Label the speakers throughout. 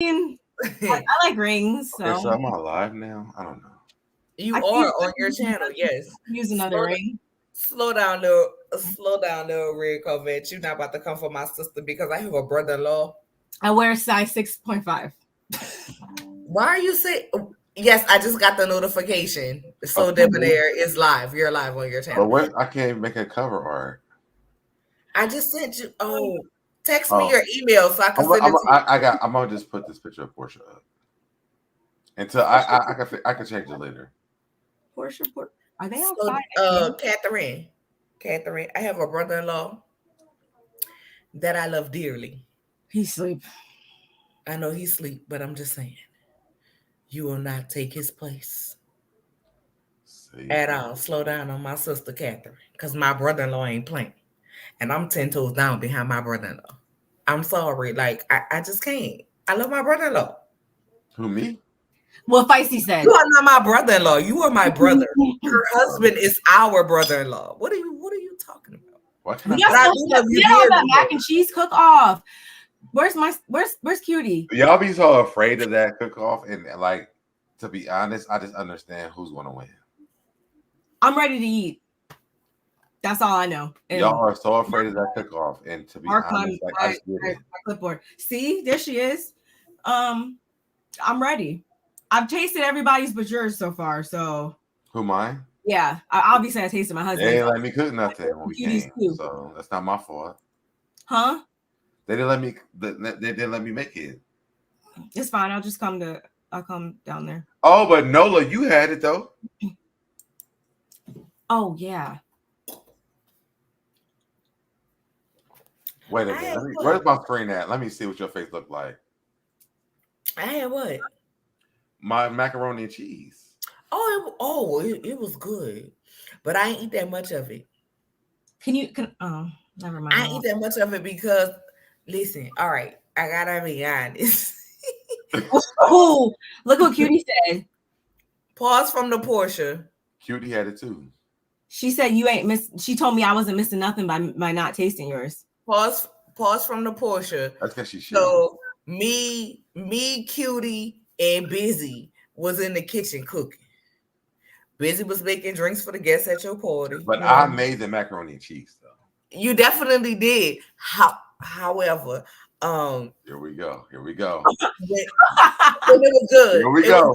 Speaker 1: mean, I like rings, so.
Speaker 2: Okay, so am I live now? I don't know.
Speaker 3: You are on your channel, yes.
Speaker 1: Use another ring.
Speaker 3: Slow down, little red Corvette. You're not about to come for my sister because I have a brother-in-law.
Speaker 1: I wear size 6.5.
Speaker 3: Why are you saying? Yes, I just got the notification. SoDebNair is live. You're live on your channel.
Speaker 2: But what? I can't make a cover art.
Speaker 3: I just sent you. Oh, text me your email so I can send it to you.
Speaker 2: I'm gonna just put this picture of Porsha up until I can change it later.
Speaker 1: Porsha, are they outside?
Speaker 3: Catherine, I have a brother-in-law that I love dearly.
Speaker 1: He's asleep.
Speaker 3: I know he's asleep, but I'm just saying, you will not take his place. At all. Slow down on my sister Catherine, because my brother-in-law ain't playing. And I'm 10 toes down behind my brother-in-law. I'm sorry. Like, I just can't. I love my brother-in-law.
Speaker 2: Who, me?
Speaker 1: Well, Feisty said.
Speaker 3: You are not my brother-in-law. You are my brother. Her husband is our brother-in-law. What are you talking about?
Speaker 2: What
Speaker 1: we got that mac and cheese cook-off. Where's Cutie?
Speaker 2: Y'all be so afraid of that cook-off, and like, to be honest, I just understand who's gonna win.
Speaker 1: I'm ready to eat. That's all I know.
Speaker 2: And y'all are so afraid of that cook-off, and to be honest, like, I just get it.
Speaker 1: Clipboard. See, there she is. I'm ready. I've tasted everybody's but yours so far. So
Speaker 2: who, mine?
Speaker 1: Yeah, obviously I tasted my husband.
Speaker 2: They didn't let me cook nothing when we came, so that's not my fault.
Speaker 1: Huh?
Speaker 2: They didn't let me. They didn't let me make it.
Speaker 1: It's fine. I'll come down there.
Speaker 2: Oh, but Nola, you had it though.
Speaker 1: Oh yeah.
Speaker 2: Wait a minute. Where's my screen at? Let me see what your face looked like.
Speaker 3: I had what?
Speaker 2: My macaroni and cheese.
Speaker 3: It was good, but I ain't eat that much of it.
Speaker 1: Never mind.
Speaker 3: I ain't eat that much of it because, listen, all right, I gotta be honest.
Speaker 1: Oh, look what Cutie said.
Speaker 3: Pause from the Porsha.
Speaker 2: Cutie had it too.
Speaker 1: She said you ain't miss. She told me I wasn't missing nothing by not tasting yours.
Speaker 3: Pause from the Porsha.
Speaker 2: That's because she should.
Speaker 3: So me, Cutie, and Busy was in the kitchen cooking. Busy was making drinks for the guests at your party.
Speaker 2: But I made the macaroni and cheese though.
Speaker 3: You definitely did. However,
Speaker 2: here we go.
Speaker 3: It was good.
Speaker 2: Here we go.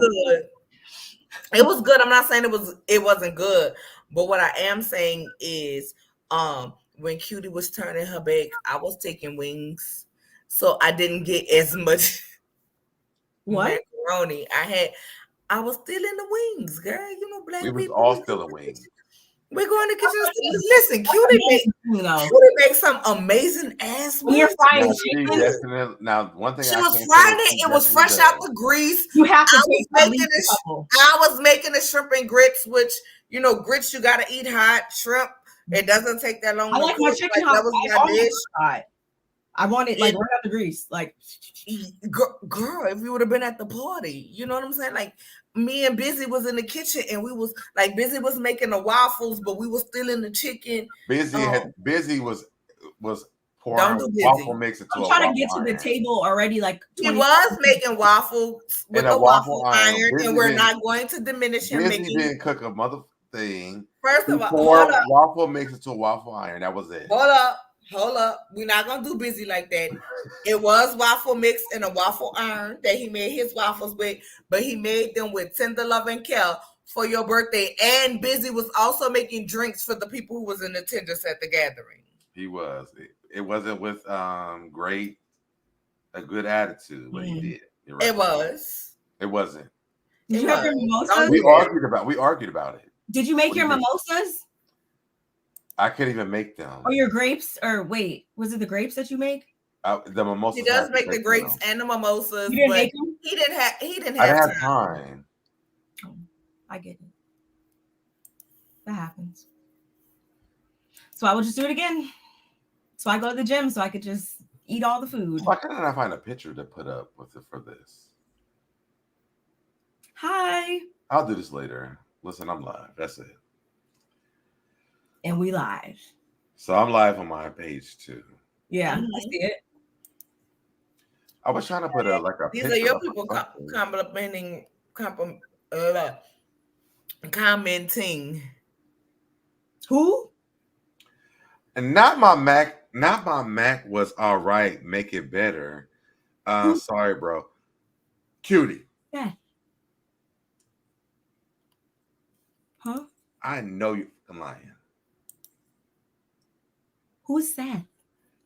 Speaker 3: It was good. I'm not saying it wasn't good, but what I am saying is, when Cutie was turning her back, I was taking wings, so I didn't get as much macaroni. I was still in the wings, girl. You know, black people.
Speaker 2: We was all still in wings.
Speaker 3: We're going to kitchen. Listen, Cutie makes some amazing ass wings.
Speaker 1: You're frying chicken.
Speaker 2: Now, one thing
Speaker 3: she was frying it. It was fresh out the grease.
Speaker 1: You have to
Speaker 3: I was making the shrimp and grits, which grits you gotta eat hot. Shrimp, it doesn't take that long.
Speaker 1: I like my chicken hot. That was my dish. I want it like right out the grease. Like,
Speaker 3: girl, if you would have been at the party, you know what I'm saying? Like, me and Busy was in the kitchen, and we was like, Busy was making the waffles, but we was still in the chicken.
Speaker 2: Busy was pouring waffle mix into a waffle.
Speaker 1: I'm trying to get to the table already. Like,
Speaker 3: he was making waffles with a waffle iron, and we're not going to diminish him.
Speaker 2: Busy didn't cook a mother thing.
Speaker 3: First of all,
Speaker 2: hold up. Waffle mix into a waffle iron. That was it.
Speaker 3: Hold up. We're not gonna do Busy like that. It was waffle mix in a waffle iron that he made his waffles with, but he made them with tender love and care for your birthday. And Busy was also making drinks for the people who was in attendance at the gathering.
Speaker 2: He was. It wasn't with a good attitude, but he did.
Speaker 3: Right. It was.
Speaker 2: It wasn't.
Speaker 1: Did you have your mimosas?
Speaker 2: We argued about it.
Speaker 1: Did you make your mimosas?
Speaker 2: I couldn't even make them.
Speaker 1: Or your grapes? Or wait, was it the grapes that you make?
Speaker 2: The mimosas.
Speaker 3: He does make the grapes and the mimosas.
Speaker 1: You didn't make them?
Speaker 3: He didn't
Speaker 2: have
Speaker 3: time.
Speaker 2: time.
Speaker 1: Oh, I get it. That happens. So I will just do it again. So I go to the gym so I could just eat all the food.
Speaker 2: Why can't I find a picture to put up with it for this?
Speaker 1: Hi.
Speaker 2: I'll do this later. Listen, I'm live. That's it.
Speaker 1: And we live.
Speaker 2: So I'm live on my page too.
Speaker 1: Yeah, I see it.
Speaker 2: I was trying to put a
Speaker 3: These are
Speaker 2: picture
Speaker 3: your
Speaker 2: up
Speaker 3: people
Speaker 2: or something.
Speaker 3: commenting.
Speaker 1: Who?
Speaker 2: And not my Mac. Not my Mac was all right. Make it better. Sorry, bro. Cutie.
Speaker 1: Yeah. Huh?
Speaker 2: I know you're lying.
Speaker 1: Who's Seth?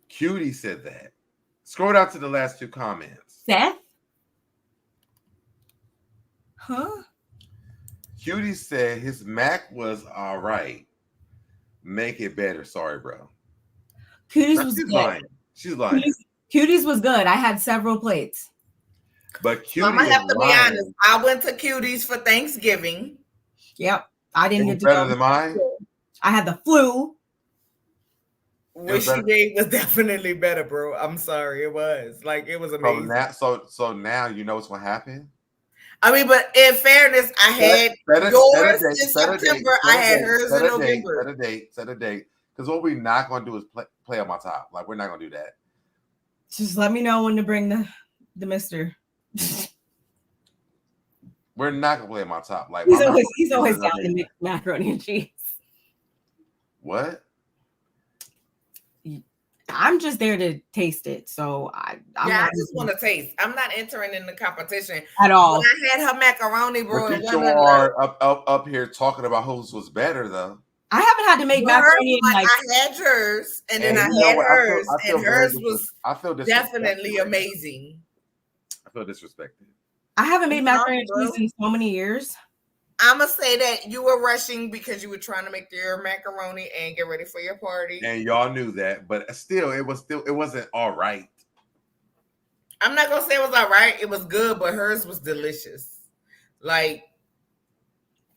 Speaker 2: Cutie said that. Scroll down to the last two comments.
Speaker 1: Seth? Huh?
Speaker 2: Cutie said his Mac was all right. Make it better. Sorry, bro.
Speaker 1: Cuties was
Speaker 2: She's
Speaker 1: good.
Speaker 2: lying. She's lying.
Speaker 1: Cuties was good. I had several plates.
Speaker 2: But Cutie
Speaker 3: I'm gonna have to
Speaker 2: lying.
Speaker 3: be honest. I went to Cuties for Thanksgiving.
Speaker 1: Yep. I didn't get to
Speaker 2: better
Speaker 1: go.
Speaker 2: than mine.
Speaker 1: I had the flu.
Speaker 3: What she made was definitely better, bro. I'm sorry, it was amazing.
Speaker 2: So now you know what's gonna happen.
Speaker 3: I mean, but in fairness, I had yours in September. I had hers in November.
Speaker 2: Set a date. Because what we're not gonna do is play on my top. Like we're not gonna do that.
Speaker 1: Just let me know when to bring the mister.
Speaker 2: We're not gonna play on my top. Like
Speaker 1: he's always down to make macaroni and cheese.
Speaker 2: What?
Speaker 1: I'm just there to taste it, so I
Speaker 3: just want to taste. I'm not entering in the competition
Speaker 1: at all.
Speaker 3: When I had her macaroni, bro,
Speaker 2: but you are up here talking about whose was better, though.
Speaker 1: I haven't had to make macaroni.
Speaker 3: I had yours, and then I had hers, and hers was definitely amazing.
Speaker 2: I feel disrespected.
Speaker 1: I haven't made macaroni and cheese in so many years.
Speaker 3: I'm gonna say that you were rushing because you were trying to make your macaroni and get ready for your party,
Speaker 2: and y'all knew that. But it wasn't all right.
Speaker 3: I'm not gonna say it was all right. It was good, but hers was delicious. Like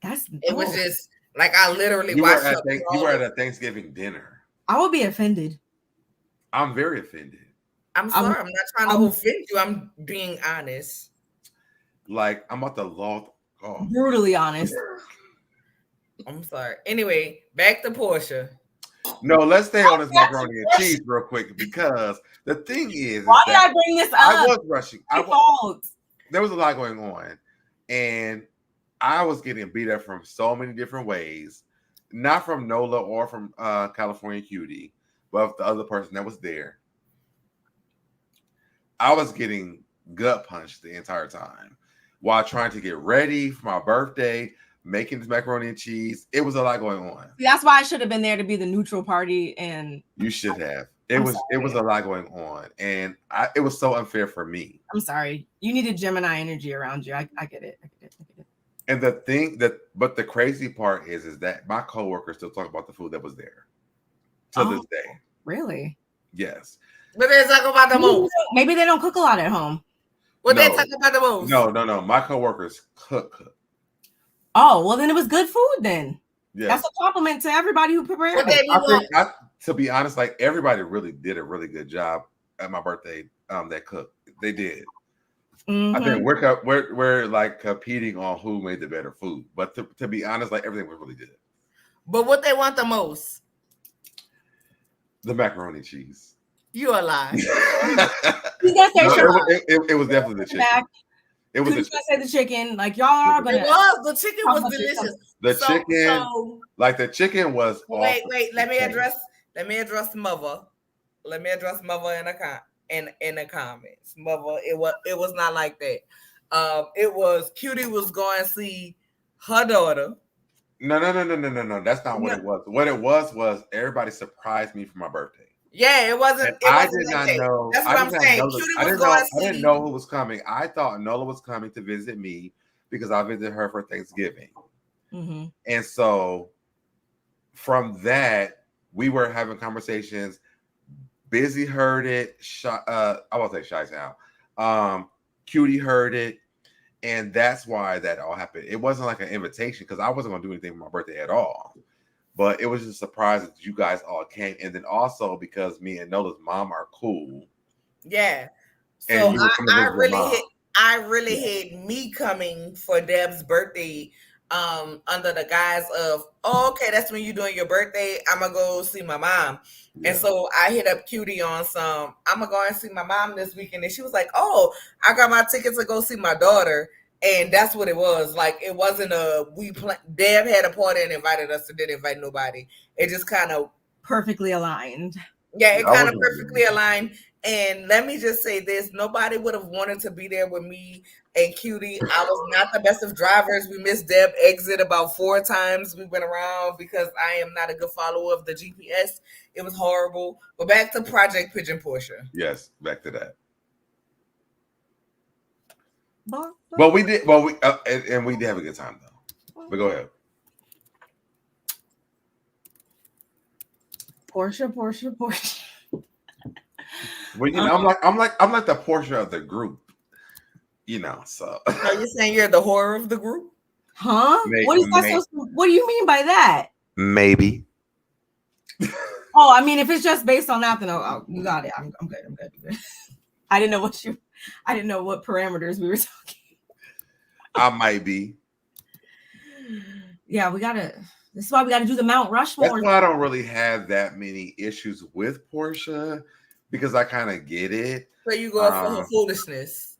Speaker 3: it was just like I literally watched.
Speaker 2: You were at a Thanksgiving dinner.
Speaker 1: I would be offended.
Speaker 2: I'm very offended.
Speaker 3: I'm sorry. I'm not trying to offend you. I'm being honest.
Speaker 2: Like I'm about to log. Oh.
Speaker 1: Brutally honest.
Speaker 3: I'm sorry. Anyway, back to Porsha.
Speaker 2: No, let's stay on this macaroni and cheese real quick because the thing is,
Speaker 1: why did I bring this up?
Speaker 2: I was rushing. There was a lot going on, and I was getting beat up from so many different ways. Not from Nola or from California Cutie, but the other person that was there. I was getting gut punched the entire time. While trying to get ready for my birthday, making this macaroni and cheese. It was a lot going on.
Speaker 1: That's why I should have been there to be the neutral party. And
Speaker 2: you should have. It was a lot going on. And it was so unfair for me.
Speaker 1: I'm sorry. You needed Gemini energy around you. I get it.
Speaker 2: And but the crazy part is that my coworkers still talk about the food that was there to this day.
Speaker 1: Really?
Speaker 2: Yes.
Speaker 3: But they talk about the most.
Speaker 1: Maybe they don't cook a lot at home.
Speaker 3: What they talk about the most?
Speaker 2: No. My coworkers cook.
Speaker 1: Oh, well, then it was good food then.
Speaker 2: Yeah.
Speaker 1: That's a compliment to everybody who prepared
Speaker 2: it. To be honest, like everybody really did a really good job at my birthday. That cooked. They did. Mm-hmm. I think we're like competing on who made the better food. But to be honest, like everything was really good.
Speaker 3: But what they want the most?
Speaker 2: The macaroni and cheese.
Speaker 3: You a lie.
Speaker 2: It was definitely the chicken. It was
Speaker 1: say the chicken. Like y'all are gonna.
Speaker 3: The chicken was delicious.
Speaker 2: The chicken was.
Speaker 3: Wait. Let me address Mother. Let me address Mother in the comments. Mother, it was not like that. It was Cutie was going to see her daughter.
Speaker 2: No. That's not what it was. What it was everybody surprised me for my birthday.
Speaker 3: Yeah, it wasn't.
Speaker 2: I did not know.
Speaker 3: That's what I'm saying.
Speaker 2: I didn't know who was coming. I thought Nola was coming to visit me because I visited her for Thanksgiving. Mm-hmm. And so from that, we were having conversations. Busy heard it. I won't say shy sound. Cutie heard it. And that's why that all happened. It wasn't like an invitation because I wasn't going to do anything for my birthday at all. But it was just a surprise that you guys all came. And then also because me and Nola's mom are cool.
Speaker 3: Yeah. So I really had me coming for Deb's birthday under the guise of, oh, okay, that's when you're doing your birthday. I'm gonna go see my mom. Yeah. And so I hit up Cutie on some, I'm gonna go and see my mom this weekend. And she was like, oh, I got my ticket to go see my daughter. And that's what it was. Like, it wasn't Deb had a party and invited us, and didn't invite nobody. It just kind of
Speaker 1: perfectly aligned.
Speaker 3: Yeah, it kind of perfectly aligned. And let me just say this, nobody would have wanted to be there with me and Cutie. I was not the best of drivers. We missed Deb exit about 4 times. We went around because I am not a good follower of the GPS. It was horrible. But back to Project Pigeon Porsha.
Speaker 2: Yes, back to that. Well, we did. Well, and we did have a good time though. But go ahead.
Speaker 1: Porsha.
Speaker 2: Well, you know, I'm like the Porsha of the group. You know, so.
Speaker 3: Are you saying you're the horror of the group?
Speaker 1: Huh? What is that? What do you mean by that?
Speaker 2: Maybe.
Speaker 1: Oh, I mean, if it's just based on that, then you got it. I'm good. I didn't know what parameters we were talking.
Speaker 2: I might be.
Speaker 1: Yeah, this is why we gotta do the Mount Rushmore.
Speaker 2: That's why I don't really have that many issues with Porsha, because I kind of get it.
Speaker 3: So you go for her foolishness.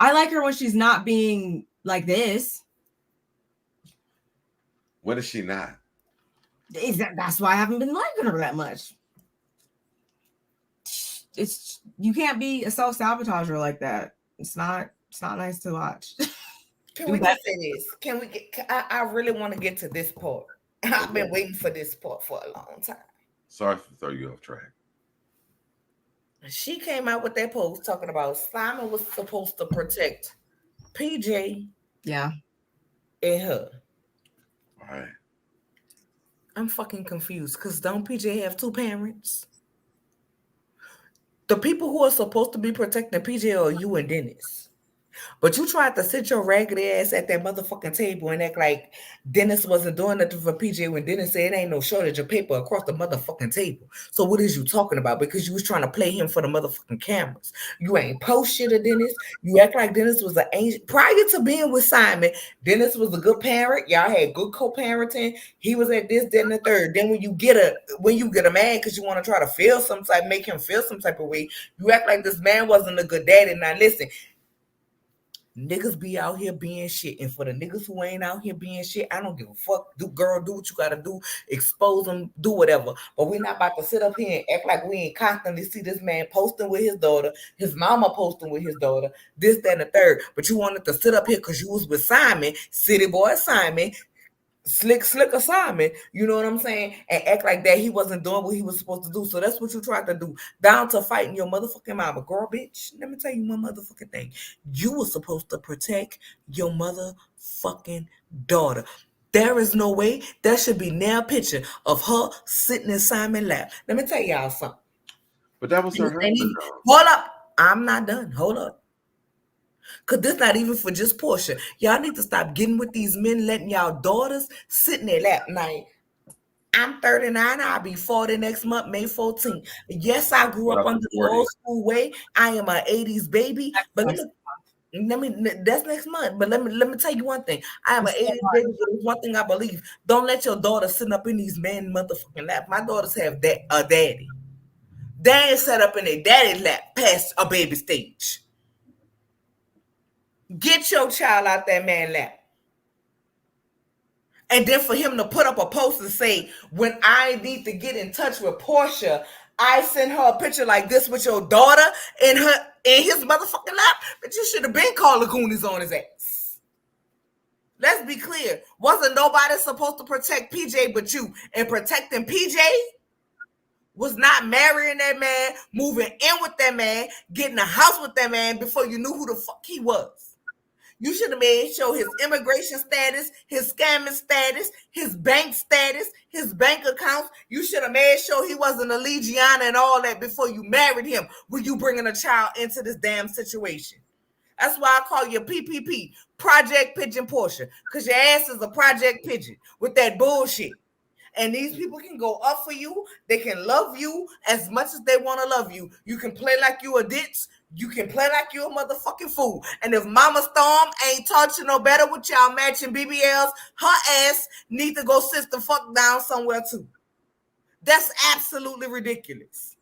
Speaker 1: I like her when she's not being like this.
Speaker 2: When is she not?
Speaker 1: That's why I haven't been liking her that much. You can't be a self-sabotager like that. It's not nice to watch.
Speaker 3: Can we just say this? I really want to get to this part. I've been waiting for this part for a long time.
Speaker 2: Sorry for throwing you off track.
Speaker 3: She came out with that post talking about Simon was supposed to protect PJ.
Speaker 1: Yeah.
Speaker 3: And her.
Speaker 2: All right.
Speaker 3: I'm fucking confused because don't PJ have 2 parents? The people who are supposed to be protecting PJ are you and Dennis. But you tried to sit your raggedy ass at that motherfucking table and act like Dennis wasn't doing nothing for PJ when Dennis said it ain't no shortage of paper across the motherfucking table. So what is you talking about? Because you was trying to play him for the motherfucking cameras. You ain't post shit to Dennis. You act like Dennis was an angel. Prior to being with Simon, Dennis was a good parent. Y'all had good co-parenting. He was at this, that, and the third. Then when you get a man because you want to try to make him feel some type of way, you act like this man wasn't a good daddy. Now listen, niggas be out here being shit, and for the niggas who ain't out here being shit, I don't give a fuck. Do what you gotta do, expose them, do whatever. But we're not about to sit up here and act like we ain't constantly see this man posting with his daughter, his mama posting with his daughter, this, that, and the third. But you wanted to sit up here because you was with Simon, city boy Simon, slick assignment, you know what I'm saying, and act like that he wasn't doing what he was supposed to do. So that's what you tried to do, down to fighting your motherfucking mama. Girl, bitch, let me tell you one motherfucking thing. You were supposed to protect your motherfucking daughter. There is no way there should be now a picture of her sitting in Simon's lap. Let me tell y'all something.
Speaker 2: But that was her husband.
Speaker 3: Hold up. I'm not done. Hold up. Because this not even for just Porsha. Y'all need to stop getting with these men, letting y'all daughters sit in their lap. Now, I'm 39. I'll be 40 next month, May 14th. Yes, I grew up under the old school way. I am an 80s baby. But that's next month. But let me tell you one thing. I am an 80s baby, but there's one thing I believe. Don't let your daughter sit up in these men motherfucking lap. My daughters have a daddy. They ain't set up in their daddy's lap past a baby stage. Get your child out that man's lap. And then for him to put up a post and say, when I need to get in touch with Porsha, I send her a picture like this with your daughter in his motherfucking lap. But you should have been calling Goonies on his ass. Let's be clear. Wasn't nobody supposed to protect PJ but you? And protecting PJ was not marrying that man, moving in with that man, getting a house with that man before you knew who the fuck he was. You should have made sure his immigration status, his scamming status, his bank status, his bank accounts. You should have made sure he wasn't a Legiana and all that before you married him when you bringing a child into this damn situation. That's why I call you PPP, Project Pigeon Porsha, because your ass is a Project Pigeon with that bullshit. And these people can go up for you. They can love you as much as they want to love you. You can play like you a ditz. You can play like you a motherfucking fool. And if Mama Storm ain't taught you no better with y'all matching BBLs, her ass need to go sit the fuck down somewhere too. That's absolutely ridiculous.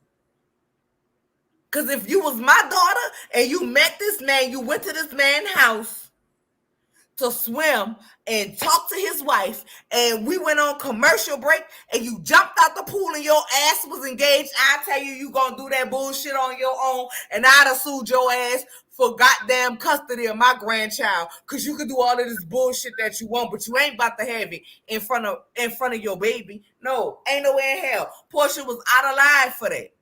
Speaker 3: Because if you was my daughter and you met this man, you went to this man's house to swim and talk to his wife, and we went on commercial break, and you jumped out the pool and your ass was engaged, I tell you gonna do that bullshit on your own, and I'd have sued your ass for goddamn custody of my grandchild, because you can do all of this bullshit that you want, but you ain't about to have it in front of your baby. No, ain't no way in hell. Porsha was out of line for that.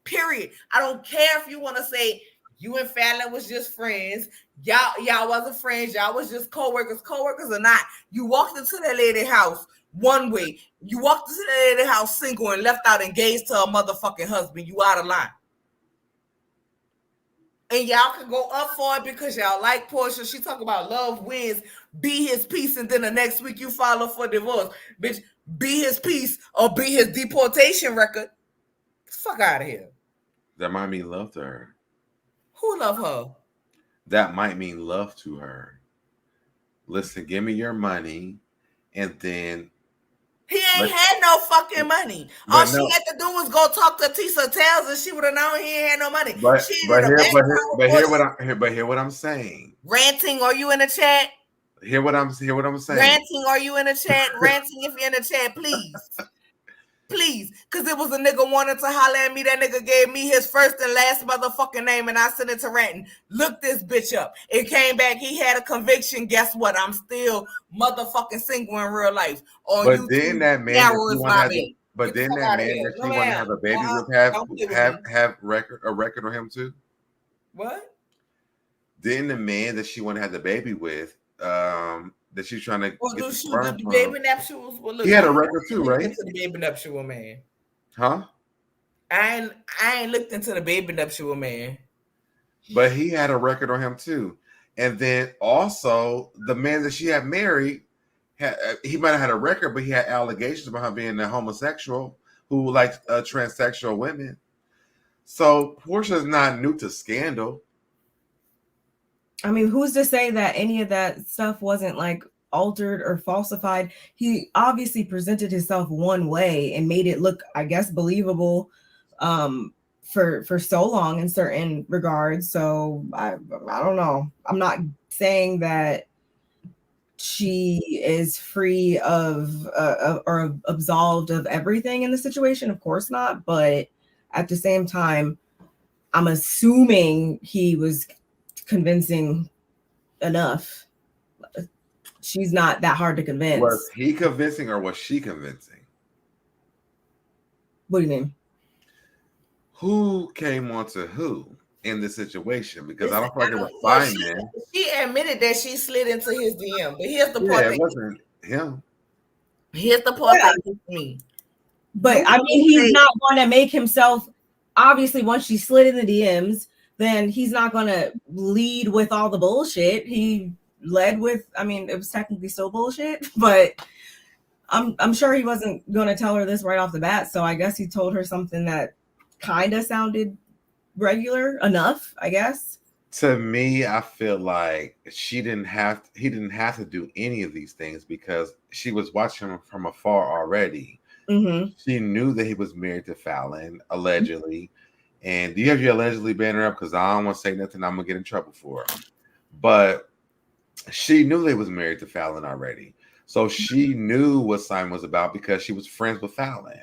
Speaker 3: Period. I don't care if you want to say you and Fallon was just friends. Y'all wasn't friends. Y'all was just co-workers. Co-workers or not, you walked into that lady house one way. You walked into that lady house single and left out engaged to a motherfucking husband. You out of line. And y'all can go up for it because y'all like Porsha. She talk about love wins, be his peace, and then the next week you file for divorce. Bitch, be his peace or be his deportation record. Fuck out of here.
Speaker 2: That might mean love to her.
Speaker 3: Who love her?
Speaker 2: That might mean love to her. Listen, give me your money, and then
Speaker 3: he ain't had no fucking money. All she had to do was go talk to Tisa Tales, and she would have known he ain't had no money.
Speaker 2: But hear what I'm saying.
Speaker 3: Ranting, are you in the chat?
Speaker 2: Hear what I'm saying.
Speaker 3: Ranting, are you in the chat? Ranting, if you're in the chat, please. Please, because it was a nigga wanted to holler at me. That nigga gave me his first and last motherfucking name, and I sent it to Ranton. Look this bitch up. It came back. He had a conviction. Guess what? I'm still motherfucking single in real life.
Speaker 2: But then that man that she wanted to have a baby with have a record on him too.
Speaker 3: What?
Speaker 2: Then the man that she wanted to have the baby with, that she's trying to get the sperm from.
Speaker 3: Baby nuptials. Well, look,
Speaker 2: he had a record too, right?
Speaker 3: Into the baby nuptial man.
Speaker 2: Huh?
Speaker 3: I ain't looked into the baby nuptial man.
Speaker 2: But he had a record on him too. And then also the man that she had married, he might have had a record, but he had allegations about him being a homosexual who liked transsexual women. So Porsha's not new to scandal.
Speaker 1: I mean, who's to say that any of that stuff wasn't like altered or falsified? He obviously presented himself one way and made it look, I guess, believable for so long in certain regards. So I don't know. I'm not saying that she is free of or absolved of everything in the situation. Of course not. But at the same time, I'm assuming he was convincing enough. She's not that hard to convince.
Speaker 2: Was he convincing or was she convincing?
Speaker 1: What do you mean?
Speaker 2: Who came onto who in this situation? Because I don't feel like it was Simon.
Speaker 3: She admitted that she slid into his DM, but here's the part
Speaker 2: it wasn't him.
Speaker 3: Here's the part that gets me.
Speaker 1: But I mean, he's not going to make himself. Obviously, once she slid in the DMs, then he's not going to lead with all the bullshit. He led with, I mean, it was technically still bullshit, but I'm sure he wasn't going to tell her this right off the bat. So I guess he told her something that kind of sounded regular enough, I guess.
Speaker 2: To me, I feel like he didn't have to do any of these things because she was watching him from afar already.
Speaker 1: Mm-hmm.
Speaker 2: She knew that he was married to Fallon, allegedly. And do you have your allegedly banner up? Because I don't want to say nothing I'm going to get in trouble for. But she knew they was married to Fallon already. So she knew what Simon was about because she was friends with Fallon.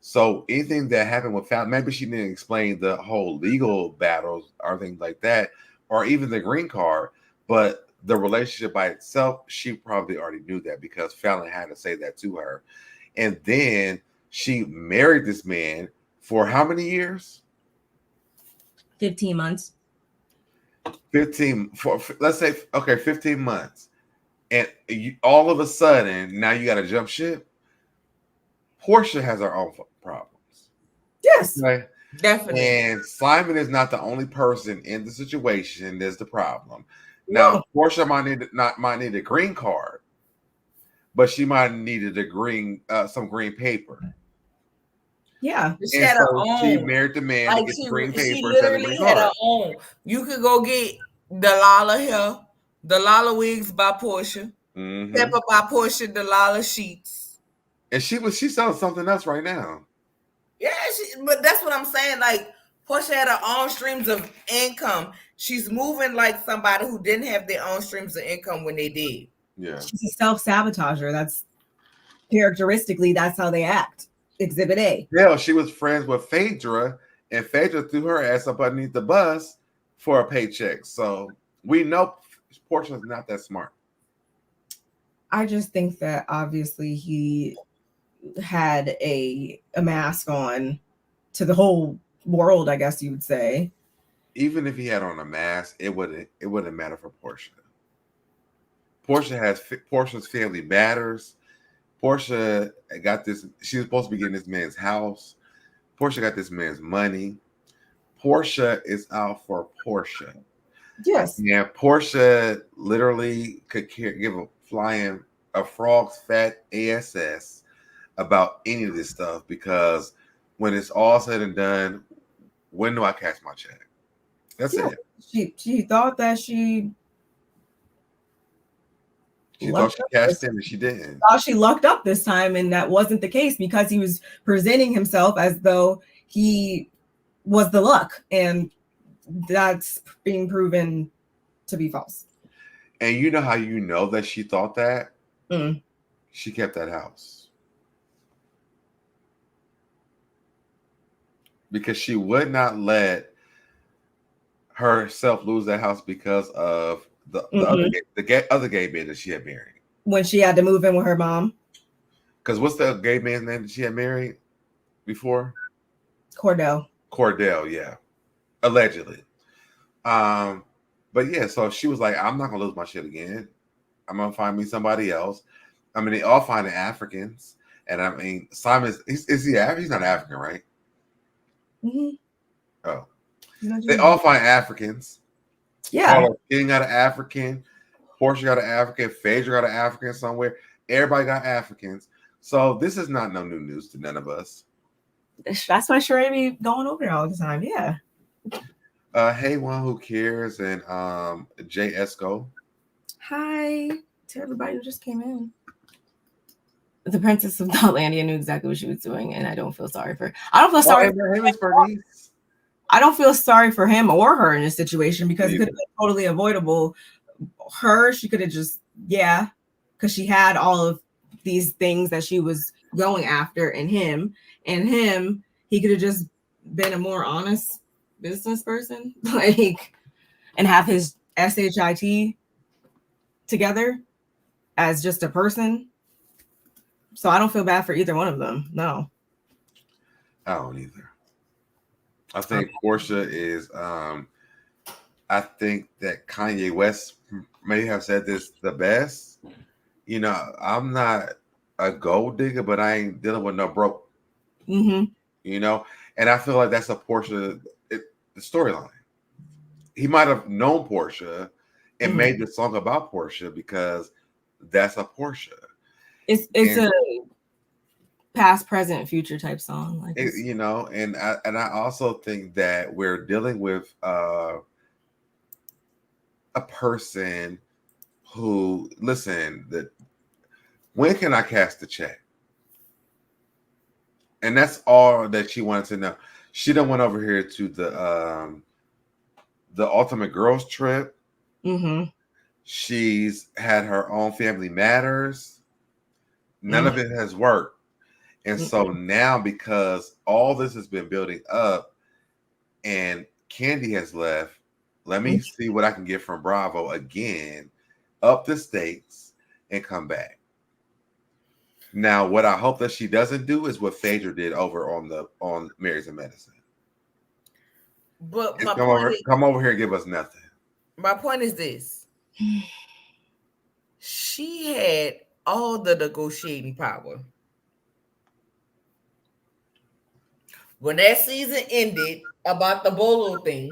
Speaker 2: So anything that happened with Fallon, maybe she didn't explain the whole legal battles or things like that, or even the green card. But the relationship by itself, she probably already knew that because Fallon had to say that to her. And then she married this man for how many years?
Speaker 1: 15 months.
Speaker 2: 15 months. And all of a sudden, now you got to jump ship. Porsha has her own problems.
Speaker 1: Yes.
Speaker 2: Right?
Speaker 3: Definitely.
Speaker 2: And Simon is not the only person in the situation. There's the problem. Now, Porsha might need a green card, but she might have needed some green paper.
Speaker 1: Yeah.
Speaker 3: She had her own.
Speaker 2: She married the man to get the green paper.
Speaker 3: She literally had her own. You could go get the Lala hair, the Lala wigs by Porsha, Pepper by Porsha, the Lala sheets.
Speaker 2: And she's selling something else right now.
Speaker 3: Yeah, but that's what I'm saying. Like, Porsha had her own streams of income. She's moving like somebody who didn't have their own streams of income when they did.
Speaker 2: Yeah.
Speaker 1: She's a self-sabotager. That's characteristically, that's how they act. Exhibit A.
Speaker 2: Yeah, she was friends with Phaedra, and Phaedra threw her ass up underneath the bus for a paycheck. So we know Porsha's not that smart.
Speaker 1: I just think that obviously he had a mask on to the whole world, I guess you would say.
Speaker 2: Even if he had on a mask, it wouldn't matter for Porsha. Porsha's family matters. Porsha got this. She was supposed to be getting this man's house. Porsha got this man's money. Porsha is out for Porsha.
Speaker 1: Yes.
Speaker 2: Yeah, Porsha literally could give a frog's fat ass about any of this stuff, because when it's all said and done, when do I cash my check? That's it.
Speaker 1: She thought that she
Speaker 2: thought she cashed in, and she didn't.
Speaker 1: Thought she lucked up this time, and that wasn't the case, because he was presenting himself as though he was the luck, and that's being proven to be false.
Speaker 2: And you know how you know that she thought that?
Speaker 1: Mm.
Speaker 2: She kept that house. Because she would not let herself lose that house because of the other gay man that she had married.
Speaker 1: When she had to move in with her mom.
Speaker 2: Because what's the gay man's name that she had married before?
Speaker 1: Cordell,
Speaker 2: yeah. Allegedly. But yeah, so she was like, I'm not gonna lose my shit again. I'm gonna find me somebody else. I mean, they all find Africans. And I mean, Simon, is he African? He's not African, right?
Speaker 1: Mm-hmm.
Speaker 2: Oh. They all find Africans.
Speaker 1: Yeah.
Speaker 2: King got an African. Porsha got an African. Phaedra got an African somewhere. Everybody got Africans. So this is not no new news to none of us.
Speaker 1: That's why Sheree be going over there all the time. Yeah.
Speaker 2: Hey, one who cares, and Jay Esco.
Speaker 1: Hi to everybody who just came in. The Princess of Doutlandia knew exactly what she was doing, and I don't feel sorry for her. I don't feel sorry for him. I don't feel sorry for him or her in this situation, because it could have been totally avoidable. She could have just, because she had all of these things that she was going after, and him, he could have just been a more honest business person, and have his SHIT together as just a person. So I don't feel bad for either one of them. No.
Speaker 2: I don't either. I think Porsha is, I think that Kanye West may have said this the best. You know, I'm not a gold digger, but I ain't dealing with no broke.
Speaker 1: Mm-hmm.
Speaker 2: You know, and I feel like that's a Porsha, the storyline. He might have known Porsha and made the song about Porsha because that's a Porsha.
Speaker 1: It's a past, present, future type song.
Speaker 2: You know, and I also think that we're dealing with a person who, listen, that when can I cash the check? And that's all that she wanted to know. She done went over here to the Ultimate Girls Trip.
Speaker 1: Mm-hmm.
Speaker 2: She's had her own Family Matters. None of it has worked. And so now, because all this has been building up and Candy has left, let me see what I can get from Bravo again, up the stakes, and come back. Now, what I hope that she doesn't do is what Phaedra did over on Marrieds and Medicine.
Speaker 3: But
Speaker 2: come over here and give us nothing.
Speaker 3: My point is this. She had all the negotiating power. When that season ended about the Bolo thing,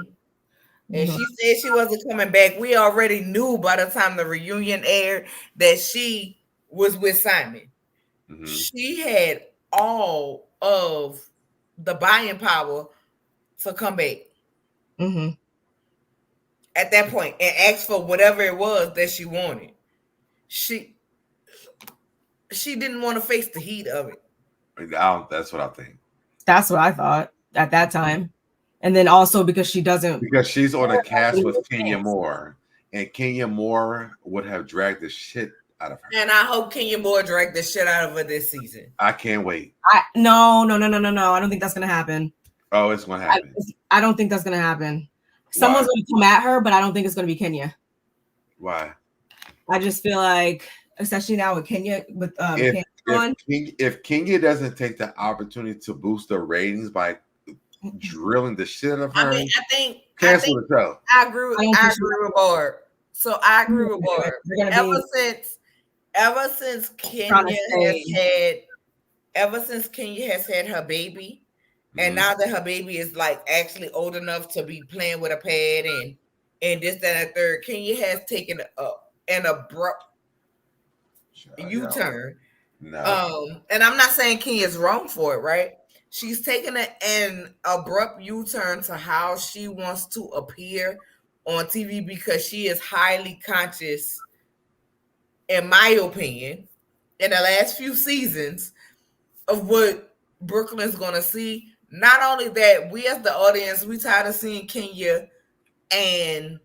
Speaker 3: and she said she wasn't coming back, we already knew by the time the reunion aired that she was with Simon. Mm-hmm. She had all of the buying power to come back.
Speaker 1: Mm-hmm.
Speaker 3: At that point, and ask for whatever it was that she wanted. She didn't want to face the heat of it.
Speaker 2: That's what I think.
Speaker 1: That's what I thought at that time. And then also because
Speaker 2: she's on a cast with Kenya Moore, and Kenya Moore would have dragged the shit out of her.
Speaker 3: And I hope Kenya Moore dragged the shit out of her this season.
Speaker 2: I can't wait.
Speaker 1: No. I don't think that's gonna happen.
Speaker 2: Oh, it's gonna happen.
Speaker 1: I don't think that's gonna happen. Someone's gonna come at her, but I don't think it's gonna be Kenya.
Speaker 2: Why?
Speaker 1: I just feel like, especially now with Kenya, with
Speaker 2: if Kenya doesn't take the opportunity to boost the ratings by drilling the shit out of her,
Speaker 3: I think
Speaker 2: cancel the show.
Speaker 3: I agree with Barb. So I agree with Barb. Ever since Kenya has had her baby, and now that her baby is like actually old enough to be playing with a pad and this, that, and third, Kenya has taken an abrupt U-turn.
Speaker 2: No.
Speaker 3: And I'm not saying Kenya's wrong for it, right? She's taken an abrupt U-turn to how she wants to appear on TV because she is highly conscious, in my opinion, in the last few seasons of what Brooklyn's gonna see. Not only that, we as the audience, we tired of seeing Kenya and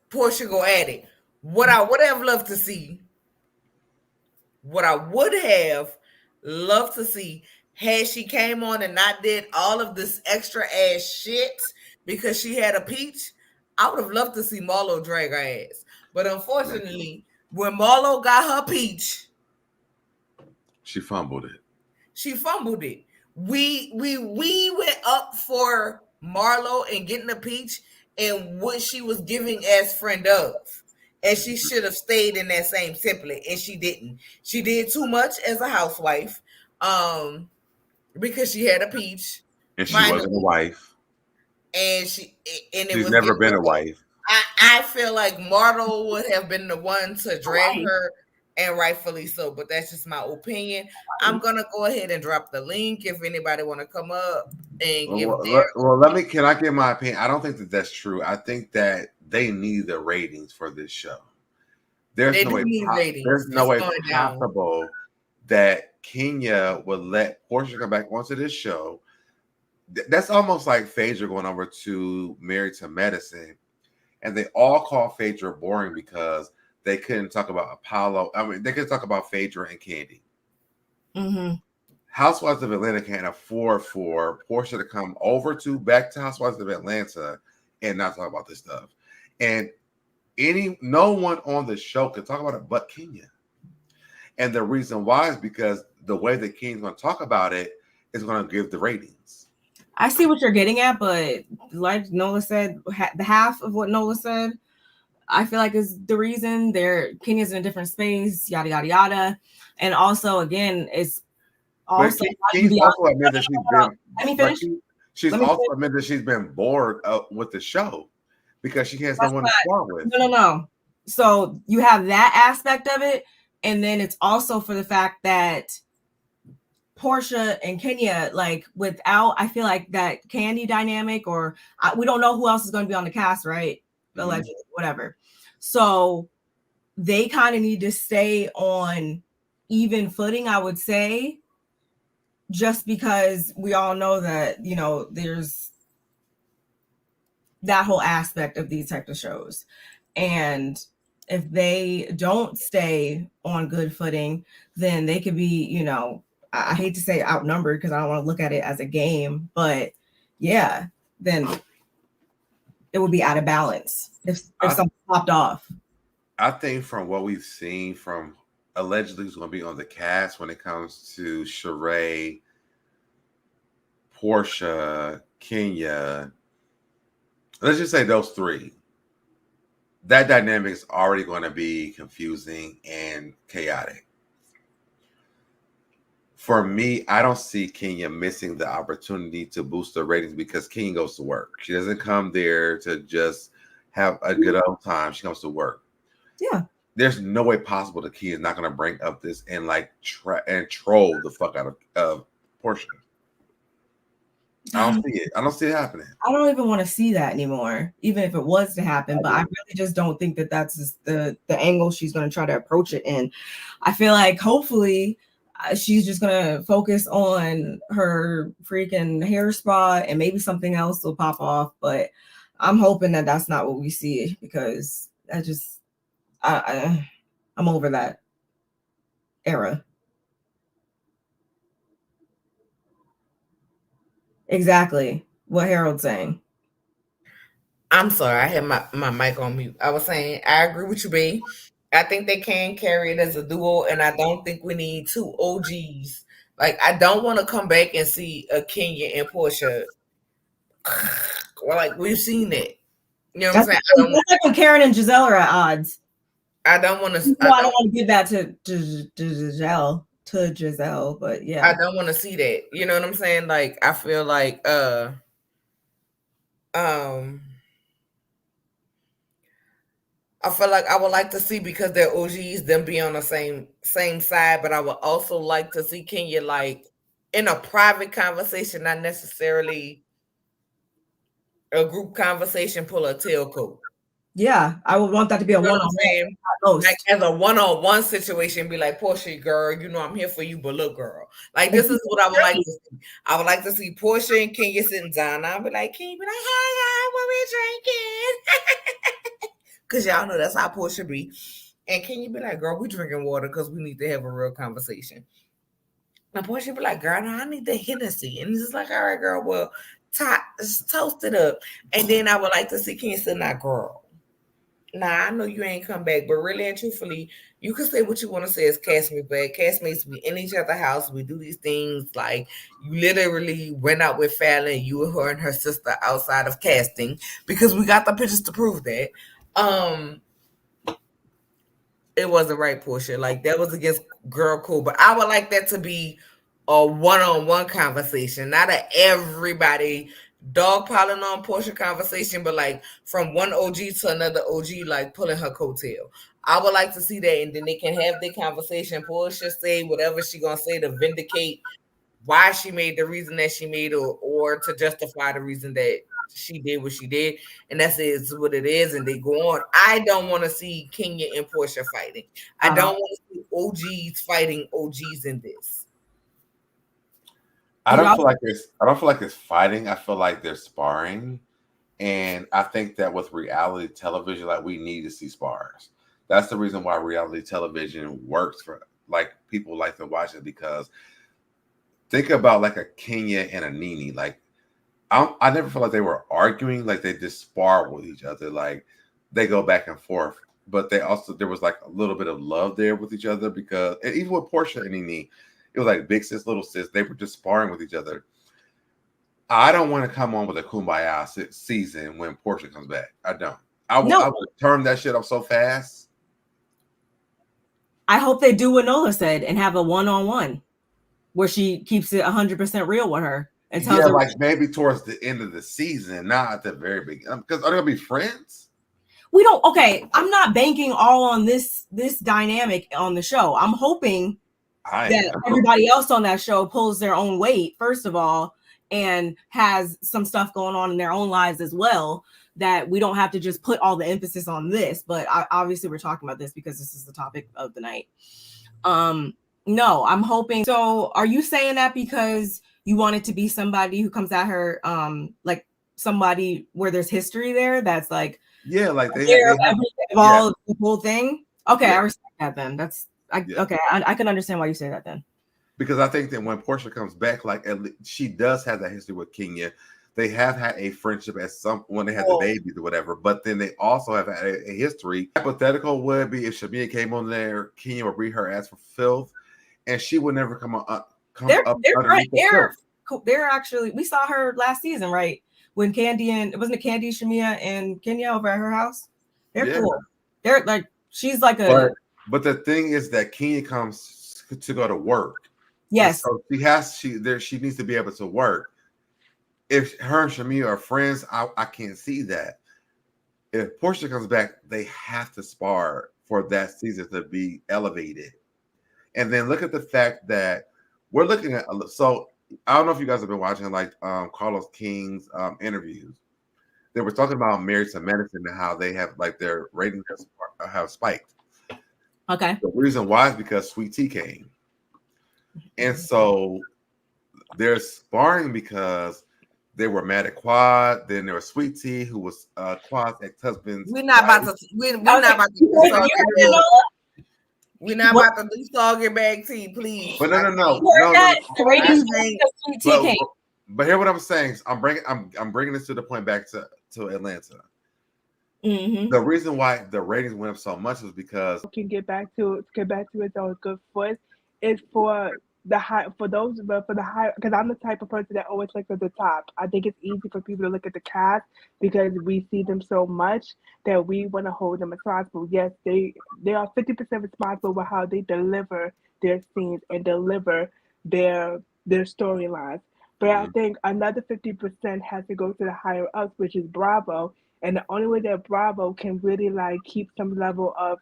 Speaker 3: Porsha go at it. What I would have loved to see, had she came on and not did all of this extra ass shit because she had a peach, I would have loved to see Marlo drag her ass. But unfortunately, when Marlo got her peach,
Speaker 2: she fumbled it.
Speaker 3: We went up for Marlo and getting the peach and what she was giving as friend of. And she should have stayed in that same template, and she didn't. She did too much as a housewife, because she had a peach,
Speaker 2: and she wasn't a wife,
Speaker 3: and she's
Speaker 2: never been a wife.
Speaker 3: I feel like Marlo would have been the one to drag her, and rightfully so. But that's just my opinion. I'm gonna go ahead and drop the link if anybody want to come up and give their.
Speaker 2: Well, can I give my opinion? I don't think that that's true. I think that they need the ratings for this show. There's no way possible that Kenya would let Porsha come back onto this show. That's almost like Phaedra going over to Married to Medicine, and they all call Phaedra boring because they couldn't talk about Apollo. I mean, they could talk about Phaedra and Candy.
Speaker 1: Mm-hmm.
Speaker 2: Housewives of Atlanta can't afford for Porsha to come over back to Housewives of Atlanta and not talk about this stuff. And no one on the show could talk about it but Kenya. And the reason why is because the way that Kenya's going to talk about it is going to give the ratings.
Speaker 1: I see what you're getting at, but like Nola said, the half of what Nola said, I feel like is the reason Kenya's in a different space, yada, yada, yada. And also, again, it's also...
Speaker 2: She's also admitted that she's been... Let me finish. She's also admitted that she's been bored with the show because she has no one to start with.
Speaker 1: No. So you have that aspect of it, and then it's also for the fact that Porsha and Kenya, like without, I feel like that Candy dynamic, or we don't know who else is going to be on the cast, right? Allegedly, whatever. So they kind of need to stay on even footing, I would say, just because we all know that, there's that whole aspect of these types of shows. And if they don't stay on good footing, then they could be, I hate to say outnumbered because I don't want to look at it as a game, but yeah, then it would be out of balance if something popped off.
Speaker 2: I think from what we've seen from allegedly who's going to be on the cast when it comes to Sheree, Porsha, Kenya, let's just say those three, that dynamic is already going to be confusing and chaotic. For me, I don't see Kenya missing the opportunity to boost the ratings because Kenya goes to work. She doesn't come there to just have a good old time. She comes to work.
Speaker 1: Yeah.
Speaker 2: There's no way possible Kenya is not going to bring up this and troll the fuck out of Porsha. I don't see it. I don't see it happening.
Speaker 1: I don't even want to see that anymore, even if it was to happen. But I really just don't think that that's the angle she's going to try to approach it in. I feel like hopefully she's just going to focus on her freaking hair spa and maybe something else will pop off. But I'm hoping that that's not what we see, because I'm over that era. Exactly what Harold's saying.
Speaker 3: I'm sorry, I had my mic on mute. I was saying I agree with you, B. I think they can carry it as a duo, and I don't think we need two OGs. Like, I don't want to come back and see a Kenya and Porsha. Well, like, we've seen it. You know what I'm saying?
Speaker 1: That's like when Karen and Giselle are at odds.
Speaker 3: I don't want to.
Speaker 1: I don't want to give that to Giselle. But yeah,
Speaker 3: I don't want to see that. You know what I'm saying? Like, I feel like I feel like I would like to see, because they're OGs, them be on the same side, but I would also like to see Kenya, like, in a private conversation, not necessarily a group conversation, pull a tailcoat.
Speaker 1: Yeah, I would want that to be a one-on-one.
Speaker 3: Like, as a one-on-one situation, be like, Porsha, girl, you know I'm here for you, but look, girl. Like, this is what I would like to see. I would like to see Porsha and Kenya sitting down. I'll be like, Kenya be like, hey, y'all, what we drinking? Because y'all know that's how Porsha be. And Kenya be like, girl, we drinking water because we need to have a real conversation. And Porsha be like, girl, no, I need the Hennessy. And it's just like, all right, girl, well, toast it up. And then I would like to see Kenya say, nah, girl. Nah, I know you ain't come back, but really and truthfully, you can say what you want to say as castmates, but castmates, we in each other's house, we do these things. Like, you literally went out with Fallon, you and her and her sister outside of casting, because we got the pictures to prove that. It wasn't right, Porsha. Like, that was against girl code, but I would like that to be a one-on-one conversation, not a everybody dogpiling on Porsha conversation, but like from one OG to another OG, like pulling her coattail. I would like to see that, and then they can have their conversation. Porsha say whatever she gonna say to vindicate why she made the reason that she made, or to justify the reason that she did what she did, and that's what it is, and they go on. I don't want to see Kenya and Porsha fighting. I don't want to see OGs fighting OGs in this.
Speaker 2: I don't feel like it's fighting. I feel like they're sparring. And I think that with reality television, like, we need to see spars. That's the reason why reality television works for, like, people like to watch it, because think about like a Kenya and a Nene. Like, I never felt like they were arguing. Like, they just spar with each other. Like, they go back and forth. But there was like a little bit of love there with each other, because, and even with Porsha and Nene, it was like big sis, little sis. They were just sparring with each other. I don't want to come on with a kumbaya season when Porsha comes back. I don't. I would turn that shit up so fast.
Speaker 1: I hope they do what Nola said and have a one-on-one where she keeps it 100% real with her and tells her,
Speaker 2: like, maybe towards the end of the season, not at the very beginning. Because are they gonna be friends?
Speaker 1: We don't. Okay, I'm not banking all on this dynamic on the show. I'm hoping that everybody else on that show pulls their own weight, first of all, and has some stuff going on in their own lives as well, that we don't have to just put all the emphasis on this. But obviously we're talking about this because this is the topic of the night. No, I'm hoping. So are you saying that because you want it to be somebody who comes at her, like somebody where there's history there, that's like,
Speaker 2: yeah, like
Speaker 1: they have all the whole thing? Okay, yeah. I respect that then. Okay, I can understand why you say that then.
Speaker 2: Because I think that when Porsha comes back, like, she does have that history with Kenya. They have had a friendship when they had the babies or whatever, but then they also have had a history. Hypothetical would be if Shamia came on there, Kenya would read her ass for filth, and she would never come up.
Speaker 1: They're actually, we saw her last season, right? When Candy and wasn't it Candy, Shamia, and Kenya over at her house? They're cool. They're like, she's like a.
Speaker 2: But the thing is that Kenya comes to go to work.
Speaker 1: Yes.
Speaker 2: So she needs to be able to work. If her and Shamia are friends, I can't see that. If Porsha comes back, they have to spar for that season to be elevated. And then look at the fact that we're looking at, so I don't know if you guys have been watching like Carlos King's interviews. They were talking about Married to Medicine and how they have like their ratings have spiked.
Speaker 1: Okay.
Speaker 2: The reason why is because Sweet Tea came. And so they're sparring because they were mad at Quad. Then there was Sweet Tea, who was Quad's ex-husband's
Speaker 3: We're not
Speaker 2: wife.
Speaker 3: about to. We're not about to do soggy bag. We're not about to do soggy bag tea, please.
Speaker 2: But no. But hear what I'm saying. I'm bringing this to the point back to Atlanta. Mm-hmm. The reason why the ratings went up so much is because
Speaker 4: get back to it on a good foot is for the high for those but for the high because I'm the type of person that always looks at the top. I think it's easy for people to look at the cast because we see them so much that we want to hold them responsible. Yes, they are 50% responsible for how they deliver their scenes and deliver their storylines. But I think another 50% has to go to the higher ups, which is Bravo. And the only way that Bravo can really like keep some level of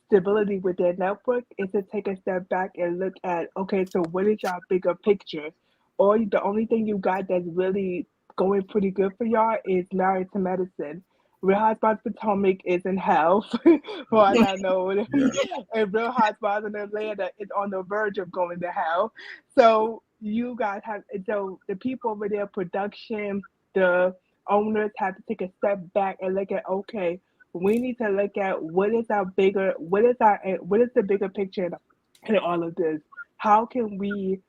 Speaker 4: stability with their network is to take a step back and look at, okay, so what is your bigger picture? Or the only thing you got that's really going pretty good for y'all is Married to Medicine. Real Housewives of Potomac is in hell, for all I know. And Real Housewives in Atlanta is on the verge of going to hell. So you guys have, so the people over there, production, the owners have to take a step back and look at, okay, we need to look at what is the bigger picture in all of this. How can we,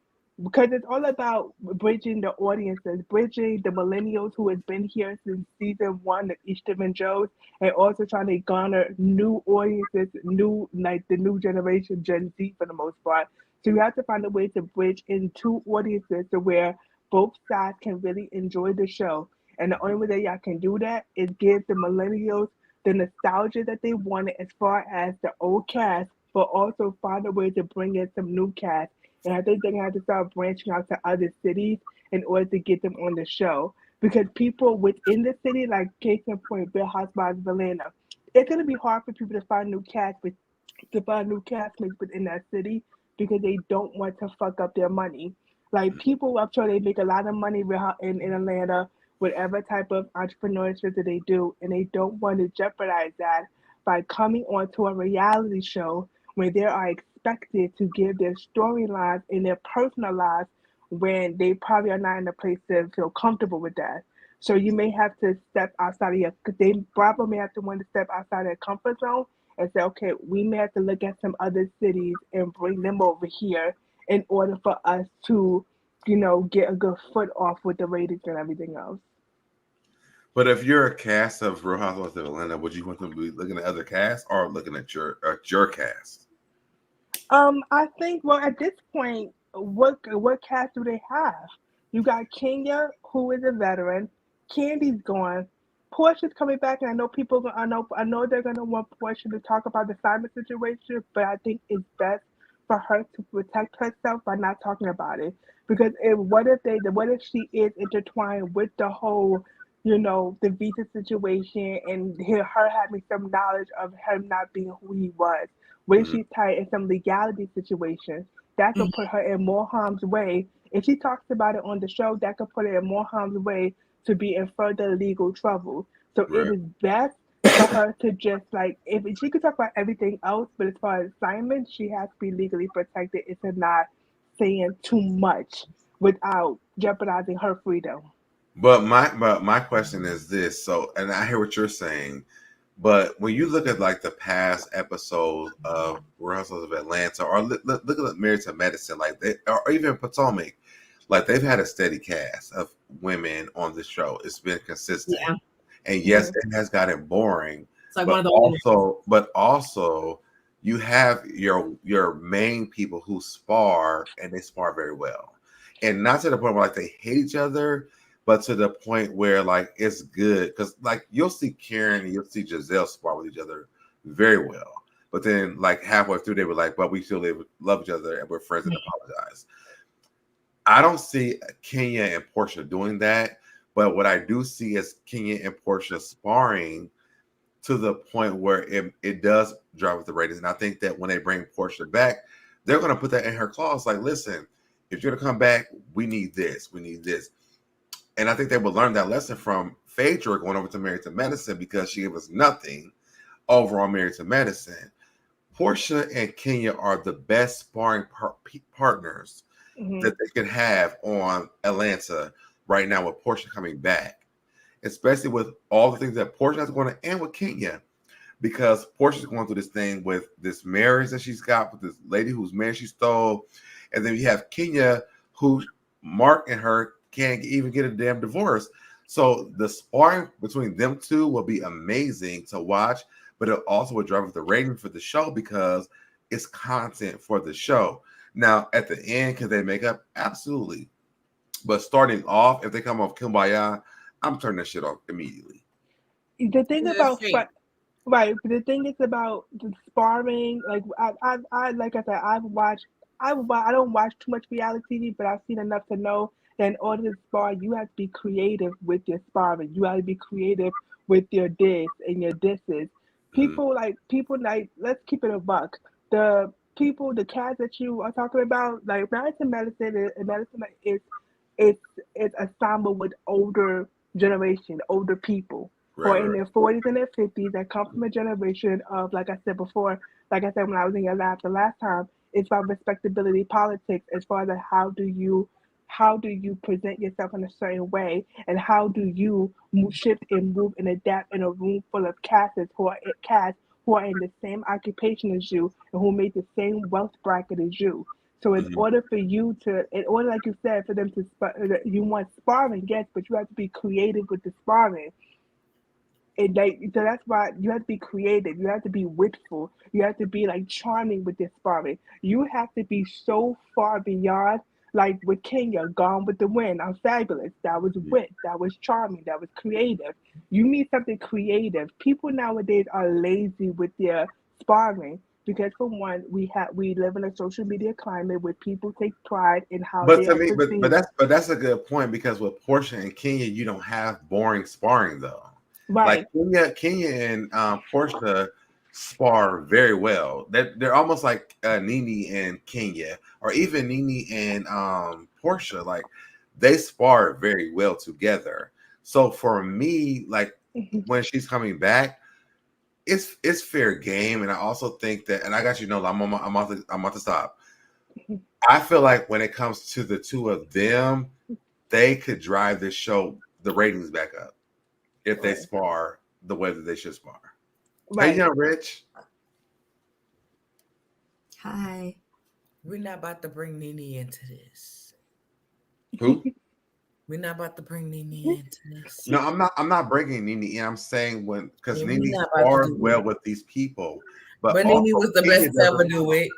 Speaker 4: because it's all about bridging the audiences, bridging the millennials who has been here since season 1 of Eastern and Joe's, and also trying to garner new audiences, like the new generation, Gen Z for the most part. So you have to find a way to bridge in two audiences to where both sides can really enjoy the show. And the only way that y'all can do that is give the millennials the nostalgia that they wanted as far as the old cast, but also find a way to bring in some new cast. And I think they're gonna have to start branching out to other cities in order to get them on the show. Because people within the city, like case in point, Bill Housewives of Atlanta, it's gonna be hard for people to find new castmates within that city because they don't want to fuck up their money. Like people, I'm sure they make a lot of money in Atlanta, whatever type of entrepreneurship that they do, and they don't want to jeopardize that by coming onto a reality show where they are expected to give their storylines in their personal lives when they probably are not in a place to feel comfortable with that. So you may have to step outside of they probably may have to want to step outside of their comfort zone and say, okay, we may have to look at some other cities and bring them over here in order for us to, get a good foot off with the ratings and everything else.
Speaker 2: But if you're a cast of Real Housewives of Atlanta, would you want them to be looking at other casts or looking at your cast?
Speaker 4: I think at this point, what cast do they have? You got Kenya, who is a veteran. Candy's gone. Porsha's coming back, and I know they're gonna want Porsha to talk about the Simon situation, but I think it's best for her to protect herself by not talking about it. Because what if she is intertwined with the whole, the visa situation and her having some knowledge of him not being who he was? What if she's tied in some legality situation? That could put her in more harm's way. If she talks about it on the show, that could put her in more harm's way to be in further legal trouble. So it is best for her to just if she could talk about everything else, but as far as Simon, she has to be legally protected into not saying too much without jeopardizing her freedom.
Speaker 2: But my question is this. So, and I hear what you're saying, but when you look at like the past episodes of Real Housewives of Atlanta, or look at Married to Medicine, or even Potomac, like they've had a steady cast of women on the show. It's been consistent, and yes, it has gotten boring. Like but also, you have your main people who spar, and they spar very well, and not to the point where like they hate each other, but to the point where like it's good because like you'll see Karen and you'll see Giselle spar with each other very well, but then like halfway through they were like, but we still love each other and we're friends and apologize. I don't see Kenya and Porsha doing that, but what I do see is Kenya and Porsha sparring to the point where it does drive with the ratings. And I think that when they bring Porsha back, they're going to put that in her clause. Like, listen, if you're gonna come back, we need this. We need this. And I think they would learn that lesson from Phaedra going over to Married to Medicine because she gave us nothing over on Married to Medicine. Porsha and Kenya are the best sparring partners that they could have on Atlanta right now with Porsha coming back, especially with all the things that Porsha has going to end with Kenya, because Porsha's going through this thing with this marriage that she's got with this lady whose man she stole. And then you have Kenya, who Mark and her can't even get a damn divorce. So the sparring between them two will be amazing to watch, but it also will drive up the rating for the show because it's content for the show. Now, at the end, can they make up? Absolutely. But starting off, if they come off Kumbaya, I'm turning that shit off immediately.
Speaker 4: The thing about right, but the thing is about the sparring. Like I like I said, I don't watch too much reality TV, but I've seen enough to know that in order to spar, you have to be creative with your sparring. You have to be creative with your diss and your disses. People like let's keep it a buck. The cats that you are talking about, like medicine is ensemble with older generation, older people who are in their 40s and their 50s that come from a generation of, like I said before, like I said when I was in your lab the last time, it's about respectability politics as far as how do you present yourself in a certain way, and how do you shift and move and adapt in a room full of cats who are in the same occupation as you and who made the same wealth bracket as you. So in order for you to, like you said, for them to, you want sparring, yes, but you have to be creative with the sparring. So that's why you have to be creative. You have to be witful. You have to be like charming with this sparring. You have to be so far beyond, like with Kenya, Gone with the Wind. I'm fabulous. That was wit. That was charming. That was creative. You need something creative. People nowadays are lazy with their sparring because, for one, we live in a social media climate where people take pride in how
Speaker 2: But
Speaker 4: they
Speaker 2: to
Speaker 4: are
Speaker 2: me,
Speaker 4: perceived.
Speaker 2: but that's a good point, because with Porsha and Kenya, you don't have boring sparring though.
Speaker 4: Right.
Speaker 2: Like Kenya and Porsha spar very well. They're almost like Nene and Kenya, or even Nene and Porsha. Like they spar very well together. So for me, like when she's coming back, it's fair game. And I also think that, and I got I'm about to stop. I feel like when it comes to the two of them, they could drive this show, the ratings back up, if they spar the way that they should spar. Right. Hey, young Rich.
Speaker 1: Hi.
Speaker 3: We're not about to bring Nene into this.
Speaker 2: Who?
Speaker 3: We're not about to bring Nene into this.
Speaker 2: No, I'm not bringing Nene in. I'm saying because Nene spars well with these people. But
Speaker 3: Nene was the best to ever do it.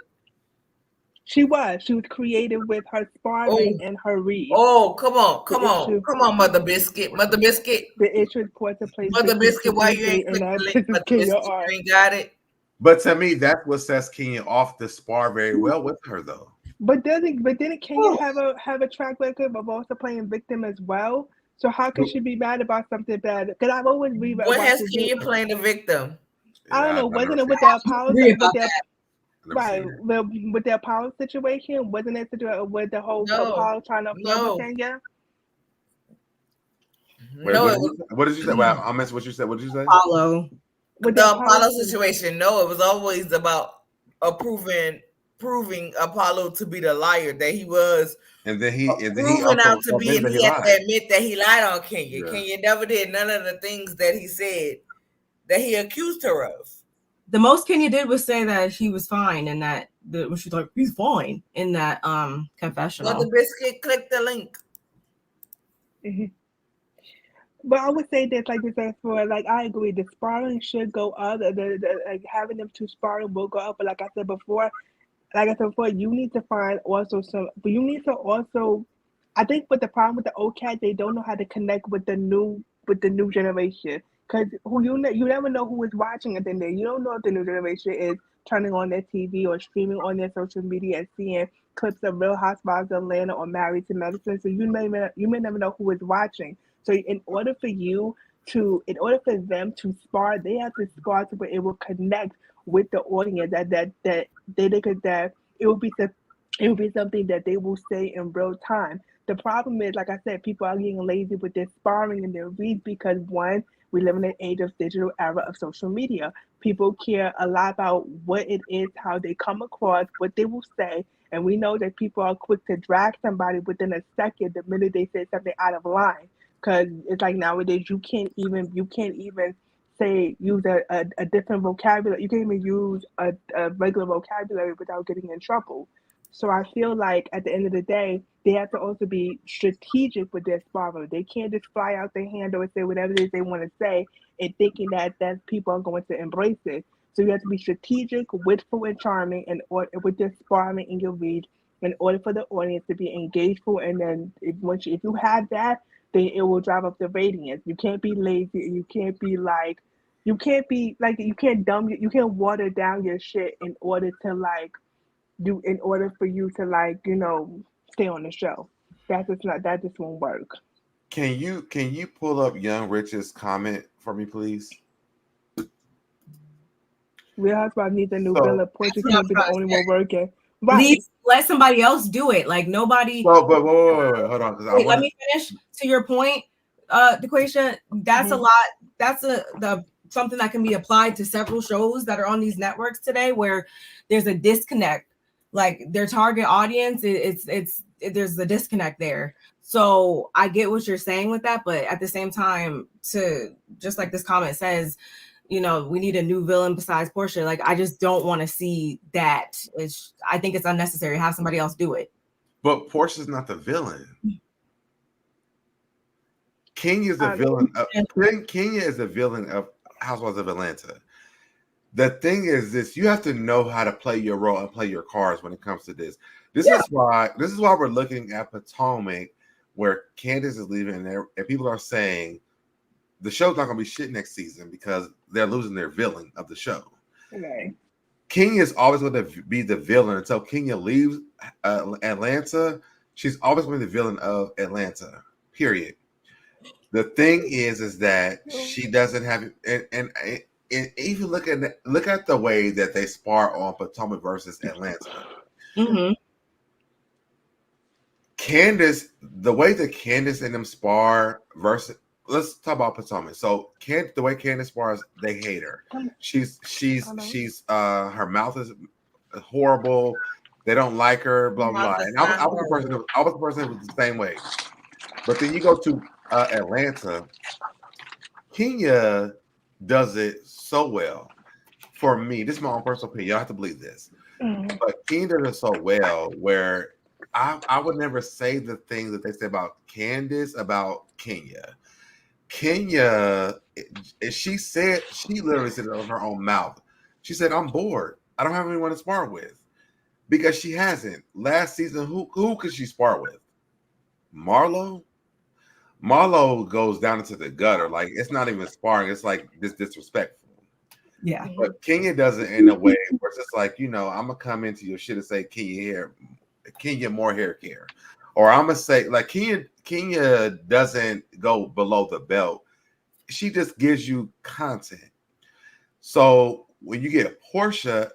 Speaker 4: She was creative with her sparring and her read.
Speaker 3: Oh, come on, Mother Biscuit.
Speaker 4: The issue is poor to place.
Speaker 3: Mother Biscuit, why you ain't click the link? Mother Biscuit, you ain't got it.
Speaker 2: But to me, that's what sets Kenya off the spar very well with her, though.
Speaker 4: But didn't Kenya have a track record of also playing victim as well? So how can she be mad about something bad? Because I've always read.
Speaker 3: What has Kenya playing the victim?
Speaker 4: I don't know. Wasn't it with the Apollo? Right, with the Apollo situation, wasn't it with the whole Apollo trying to flirt with Kenya?
Speaker 2: What did you say? Wow, I missed what you said. What did you say?
Speaker 1: Apollo.
Speaker 3: With the Apollo situation, no, it was always about proving Apollo to be the liar that he was,
Speaker 2: and then he
Speaker 3: out to be, and he had to admit that he lied on Kenya. Yeah. Kenya never did none of the things that he said that he accused her of.
Speaker 1: The most Kenya did was say that he was fine, and that she's like, he's fine in that confessional.
Speaker 3: Mother Biscuit, click the link.
Speaker 4: Mm-hmm. But I would say this, like you said, I agree, the sparring should go up. Like having them two sparring will go up. But like I said before, you need to find also but you need to also, I think, with the problem with the old cat, they don't know how to connect with the new generation. Because you never know who is watching it. Then you don't know if the new generation is turning on their TV or streaming on their social media and seeing clips of Real Housewives of Atlanta or Married to Medicine. So you may never know who is watching. So in order for them to spar, they have to spar to where it will connect with the audience. That it will be It will be something that they will say in real time. The problem is, like I said, people are getting lazy with their sparring and their reads because one, we live in an age of digital era of social media. People care a lot about what it is, how they come across, what they will say, and we know that people are quick to drag somebody within a second the minute they say something out of line. Because it's like nowadays you can't even say use a different vocabulary. You can't even use a regular vocabulary without getting in trouble. So I feel like at the end of the day, they have to also be strategic with their sparring. They can't just fly out their handle and say whatever it is they want to say and thinking that people are going to embrace it. So you have to be strategic, witful, and charming with your sparring and your read in order for the audience to be engageful. And then if you have that, then it will drive up the ratings. You can't be lazy. And you can't you can't water down your shit in order to in order for you to stay on the show. That just won't work.
Speaker 2: Can you pull up Young Rich's comment for me, please?
Speaker 4: Real Housewives needs a new
Speaker 2: So
Speaker 4: bill. Porsha can't be the only one working. Right.
Speaker 1: Please let somebody else do it. Like nobody.
Speaker 2: well, but wait, hold on, because I
Speaker 1: Wait, let
Speaker 2: want
Speaker 1: me finish. To your point, DeQuasia, that's a lot. That's something that can be applied to several shows that are on these networks today, where there's a disconnect. Like their target audience, there's a disconnect there. So I get what you're saying with that, but at the same time, to just like this comment says, we need a new villain besides Porsha. Like I just don't want to see that. I think it's unnecessary. Have somebody else do it.
Speaker 2: But Porsha's not the villain. Kenya is the villain. Kenya is the villain of Housewives of Atlanta. The thing is this: you have to know how to play your role and play your cards when it comes to this. This is why we're looking at Potomac, where Candace is leaving, and people are saying the show's not going to be shit next season because they're losing their villain of the show.
Speaker 4: Okay.
Speaker 2: Kenya is always going to be the villain until Kenya leaves Atlanta. She's always going to be the villain of Atlanta. Period. The thing is that she doesn't have and even look at the way that they spar on Potomac versus Atlanta.
Speaker 1: Mm-hmm.
Speaker 2: Candace, the way that Candace and them spar versus, let's talk about Potomac. So the way Candace spars, they hate her. She's her mouth is horrible. They don't like her, blah blah. And I was the person who was the same way. But then you go to Atlanta, Kenya does it so well. For me, this is my own personal opinion. You have to believe this. But Kenya does it so well where I would never say the things that they say about Candace about Kenya. Kenya, she literally said it on her own mouth. She said, "I'm bored. I don't have anyone to spar with," because she hasn't. Last season, who could she spar with? Marlo. Marlo goes down into the gutter. Like it's not even sparring. It's like disrespectful.
Speaker 1: Yeah.
Speaker 2: But Kenya does it in a way where it's just like, I'm gonna come into your shit and say, Kenya more hair care. Or I'm gonna say like Kenya doesn't go below the belt. She just gives you content. So when you get Porsha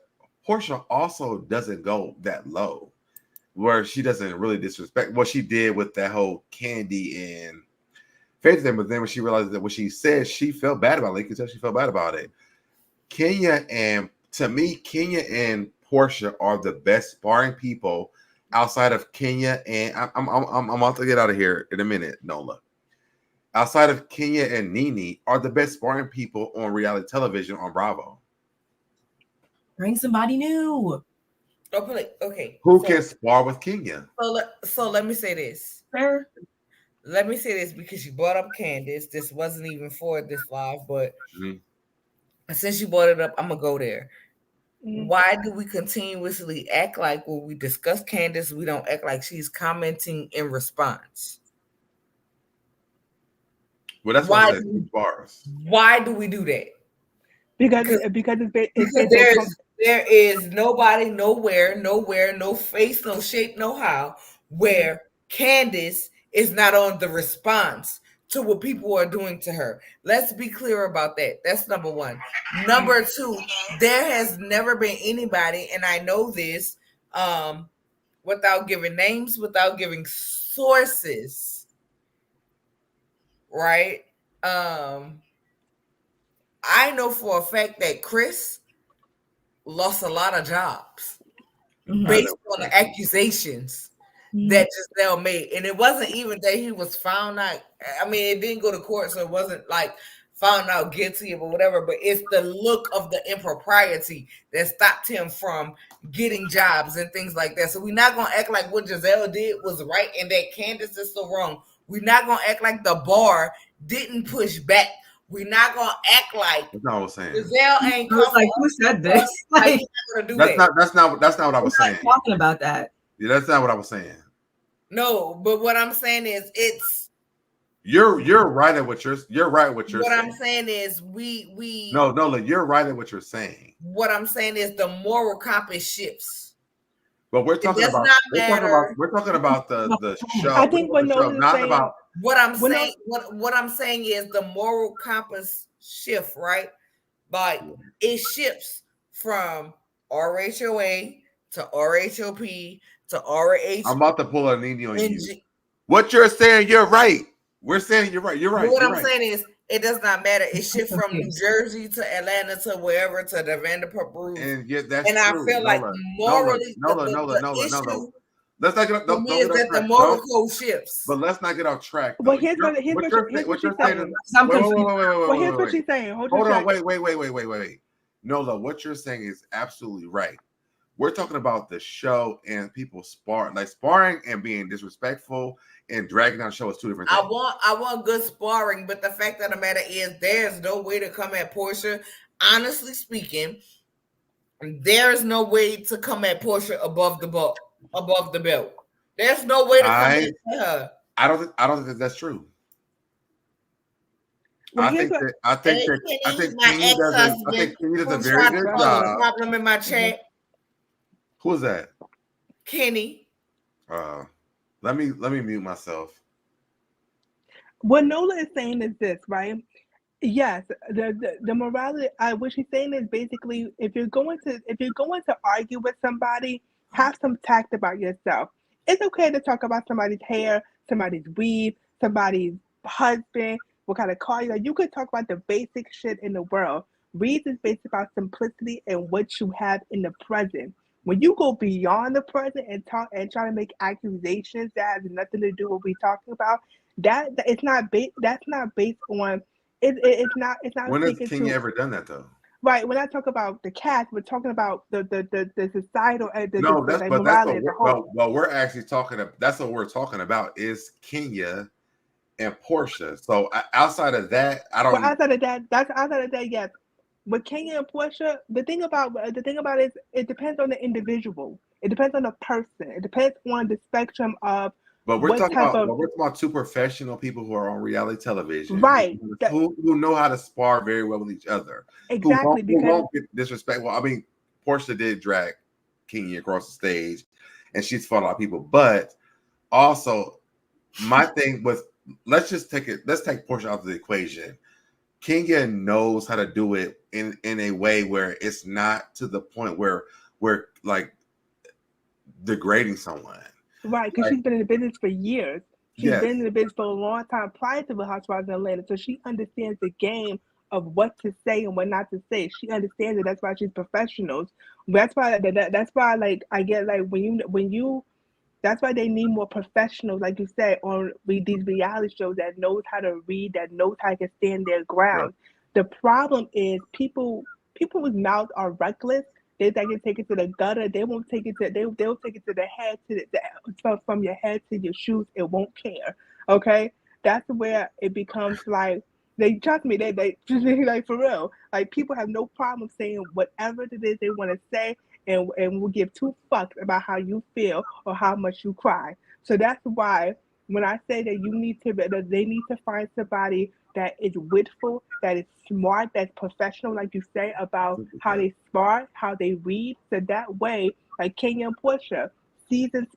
Speaker 2: also doesn't go that low, where she doesn't really disrespect what she did with that whole Candy and Faith thing. But then when she realized that what she said, she felt bad about it. You can tell she felt bad about it. To me, Kenya and Porsha are the best sparring people outside of Kenya, and I'm about to get out of here in a minute, Nola. Outside of Kenya and Nene are the best sparring people on reality television on Bravo.
Speaker 1: Bring somebody new.
Speaker 3: Okay.
Speaker 2: Who can spar with Kenya?
Speaker 3: So let me say this.
Speaker 1: Fair.
Speaker 3: Let me say this because you brought up Candace. This wasn't even for this live, but since you brought it up, I'm gonna go there. Why do we continuously act like when we discuss Candace, we don't act like she's commenting in response?
Speaker 2: Well, that's why I said bars.
Speaker 3: Why do we do that?
Speaker 4: Because
Speaker 3: there is nobody, nowhere, no face, no shape, no how, where Candace is not on the response to what people are doing to her. Let's be clear about that. That's number one. Number two, there has never been anybody, and I know this, without giving names, without giving sources, right? I know for a fact that Chris lost a lot of jobs based on the accusations that Giselle made. And it wasn't even that he was found out. I mean, it didn't go to court, so it wasn't like found out guilty or whatever, but it's the look of the impropriety that stopped him from getting jobs and things like that. So we're not going to act like what Giselle did was right and that Candace is so wrong. We're not going to act like the bar didn't push back. We're not going to act like
Speaker 2: that's not what I was saying.
Speaker 3: Giselle ain't
Speaker 1: I was like, who said this? Like,
Speaker 2: that's not what I was saying.
Speaker 1: Talking about that.
Speaker 2: Yeah, that's not what I was saying.
Speaker 3: No, but what I'm saying is it's
Speaker 2: you're right at what you're right what you're
Speaker 3: what
Speaker 2: saying.
Speaker 3: I'm saying is we
Speaker 2: No, you're right at what you're saying.
Speaker 3: What I'm saying is the moral compass shifts.
Speaker 2: But we're talking about the show.
Speaker 4: I think what
Speaker 2: show, not
Speaker 4: saying,
Speaker 2: about
Speaker 3: what I'm saying. What I'm saying is the moral compass shift, right? Like it shifts from RHOA to RHOP to RH.
Speaker 2: I'm about to pull a Nini on you. What you're saying, you're right. We're saying you're right. You're right.
Speaker 3: But what I'm saying is, it does not matter. It shifts from New Jersey to Atlanta to wherever to the Vanderpump Rules.
Speaker 2: And yeah, that's
Speaker 3: and
Speaker 2: true.
Speaker 3: I feel like morally,
Speaker 2: the issue let's not get up.
Speaker 3: Don't is that the moral code shifts.
Speaker 2: But let's not get off track.
Speaker 4: Well, here's what she's saying. Well, here's what she's saying. Hold on.
Speaker 2: Wait. Nola, what you're saying is absolutely right. We're talking about the show and people sparring and being disrespectful and dragging down the show is two different things.
Speaker 3: I want good sparring, but the fact of the matter is there's no way to come at Porsha. Honestly speaking, there is no way to come at Porsha above the belt. There's no way to come at her.
Speaker 2: I don't think that's true. Well, I think Kenny does a very good job.
Speaker 3: Problem in my chat.
Speaker 2: Who's that?
Speaker 3: Kenny.
Speaker 2: Let me mute myself.
Speaker 4: What Nola is saying is this, right? Yes, the morality. What she's saying is basically, if you're going to argue with somebody, have some tact about yourself. It's okay to talk about somebody's hair, somebody's weave, somebody's husband, what kind of car you have. You could talk about the basic shit in the world. Reads is based about simplicity and what you have in the present. When you go beyond the present and talk and try to make accusations that has nothing to do with what we're talking about, that's not based on. It's not.
Speaker 2: When has Kenya ever done that though?
Speaker 4: Right. When I talk about the cast, we're talking about the societal.
Speaker 2: Well, we're actually talking. That's what we're talking about is Kenya and Porsha. So outside of that, I don't.
Speaker 4: Well, outside of that, yes. But Kenya and Porsha, the thing about it is, it depends on the individual. It depends on the person. It depends on the spectrum of.
Speaker 2: But we're talking about two professional people who are on reality television,
Speaker 4: right?
Speaker 2: Who know how to spar very well with each other.
Speaker 4: Exactly.
Speaker 2: Who won't get disrespectful. I mean, Porsha did drag Kenya across the stage, and she's fought a lot of people. But also, my thing was, let's take Porsha out of the equation. Kenya knows how to do it in a way where it's not to the point where we're like degrading someone.
Speaker 4: Right, because she's been in the business for years. She's been in the business for a long time prior to the Housewives in Atlanta, so she understands the game of what to say and what not to say. She understands it. That's why she's professionals. That's why like I get like when you that's why they need more professionals, like you said, on these reality shows that knows how to read, that knows how to stand their ground. Right. The problem is people whose mouths are reckless. They can take it to the gutter. They won't take it to. They'll take it to the head, from your head to your shoes. It won't care. Okay, that's where it becomes like they trust me. They just like for real. Like people have no problem saying whatever it is they want to say, and will give two fucks about how you feel or how much you cry. So that's why when I say that they need to find somebody that is witful, that is smart, that's professional, like you say, about how they spar, how they read. So that way, like Kenya and Porsha, seasoned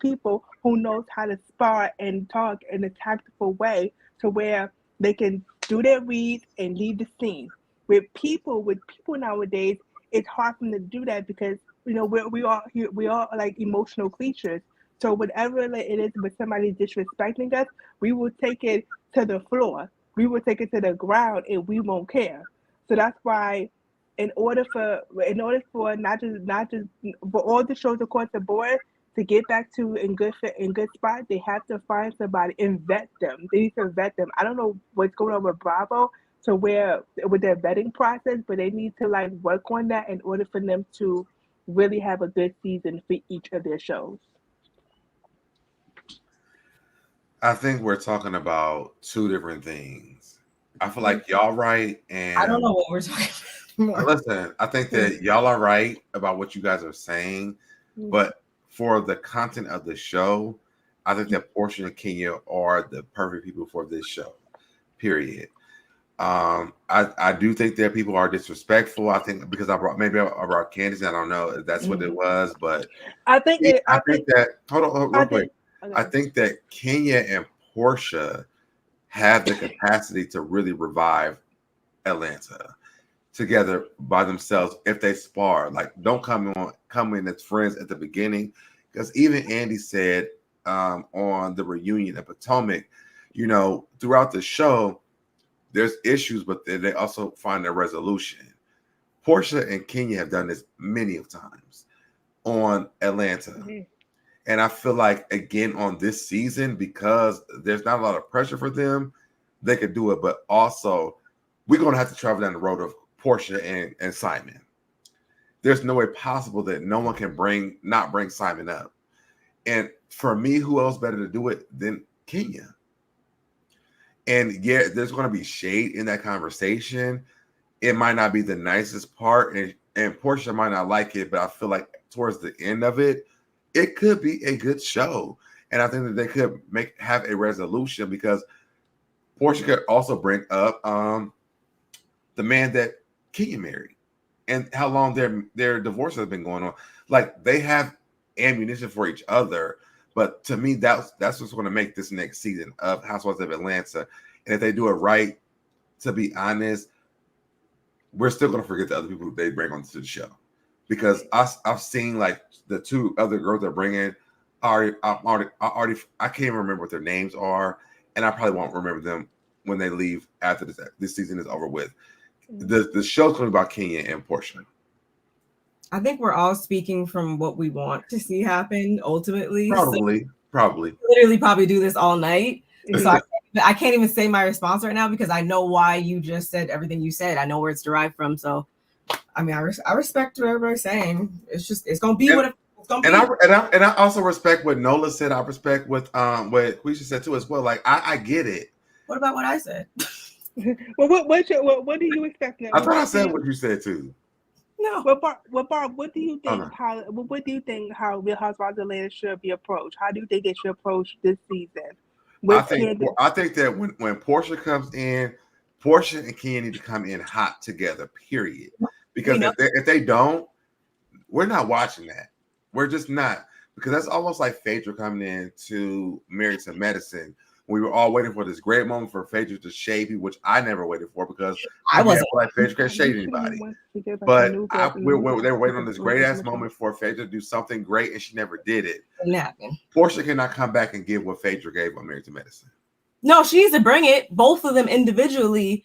Speaker 4: people who knows how to spar and talk in a tactful way to where they can do their reads and leave the scene. With people nowadays, it's hard for them to do that because we all like emotional creatures. So whatever it is when somebody's disrespecting us, we will take it to the floor. We will take it to the ground, and we won't care. So that's why, in order for not just for all the shows across the board to get back to in good spot, they have to find somebody and vet them. They need to vet them. I don't know what's going on with Bravo to where with their vetting process, but they need to like work on that in order for them to really have a good season for each of their shows.
Speaker 2: I think we're talking about two different things. I feel like y'all right, and
Speaker 1: I don't know what we're talking about.
Speaker 2: Listen, I think that y'all are right about what you guys are saying, but for the content of the show, I think that Porsha and Kenya are the perfect people for this show. Period. I do think that people are disrespectful. I think because I brought Candace. I don't know if that's what it was, but I think that hold on real quick. I think that Kenya and Porsha have the capacity to really revive Atlanta together by themselves if they spar. Like, don't come in as friends at the beginning, because even Andy said on the reunion at Potomac, throughout the show, there's issues, but they also find a resolution. Porsha and Kenya have done this many of times on Atlanta. Mm-hmm. And I feel like, again, on this season, because there's not a lot of pressure for them, they could do it. But also, we're going to have to travel down the road of Porsha and Simon. There's no way possible that no one can not bring Simon up. And for me, who else better to do it than Kenya? And yeah, there's going to be shade in that conversation. It might not be the nicest part, and Porsha might not like it, but I feel like towards the end of it, it could be a good show. And I think that they could have a resolution, because Porsha could also bring up the man that Kenya married and how long their divorce has been going on. Like, they have ammunition for each other. But to me, that's what's going to make this next season of Housewives of Atlanta. And if they do it right, to be honest, we're still going to forget the other people they bring onto the show. Because I've seen like the two other girls they're bringing. I can't even remember what their names are, and I probably won't remember them when they leave after this season is over with. The show's going to be about Kenya and Porsha.
Speaker 1: I think we're all speaking from what we want to see happen ultimately.
Speaker 2: Probably.
Speaker 1: Literally probably do this all night. So I can't even say my response right now, because I know why you just said everything you said. I know where it's derived from. So, I mean, I respect what everybody's saying. It's going to be what it's going to be.
Speaker 2: And I also respect what Nola said. I respect what Quisha said too as well. Like, I get it.
Speaker 1: What about what I said?
Speaker 4: Well, what do you expect now?
Speaker 2: I thought I said what you said too.
Speaker 4: No. Barb, what do you think? What do you think how Real Housewives of Atlanta should be approached? How do you think they should approach this season?
Speaker 2: I think that when Porsha comes in, Porsha and Kenya need to come in hot together. Period. Because if they don't, we're not watching that. We're just not. Because that's almost like Phaedra coming in to Married to Medicine. We were all waiting for this great moment for Phaedra to shade me, which I never waited for, because I wasn't like Phaedra can't shade anybody. But they were waiting on this great ass moment for Phaedra to do something great, and she never did it. Porsha cannot come back and give what Phaedra gave on Married to Medicine.
Speaker 1: No, she needs to bring it. Both of them individually,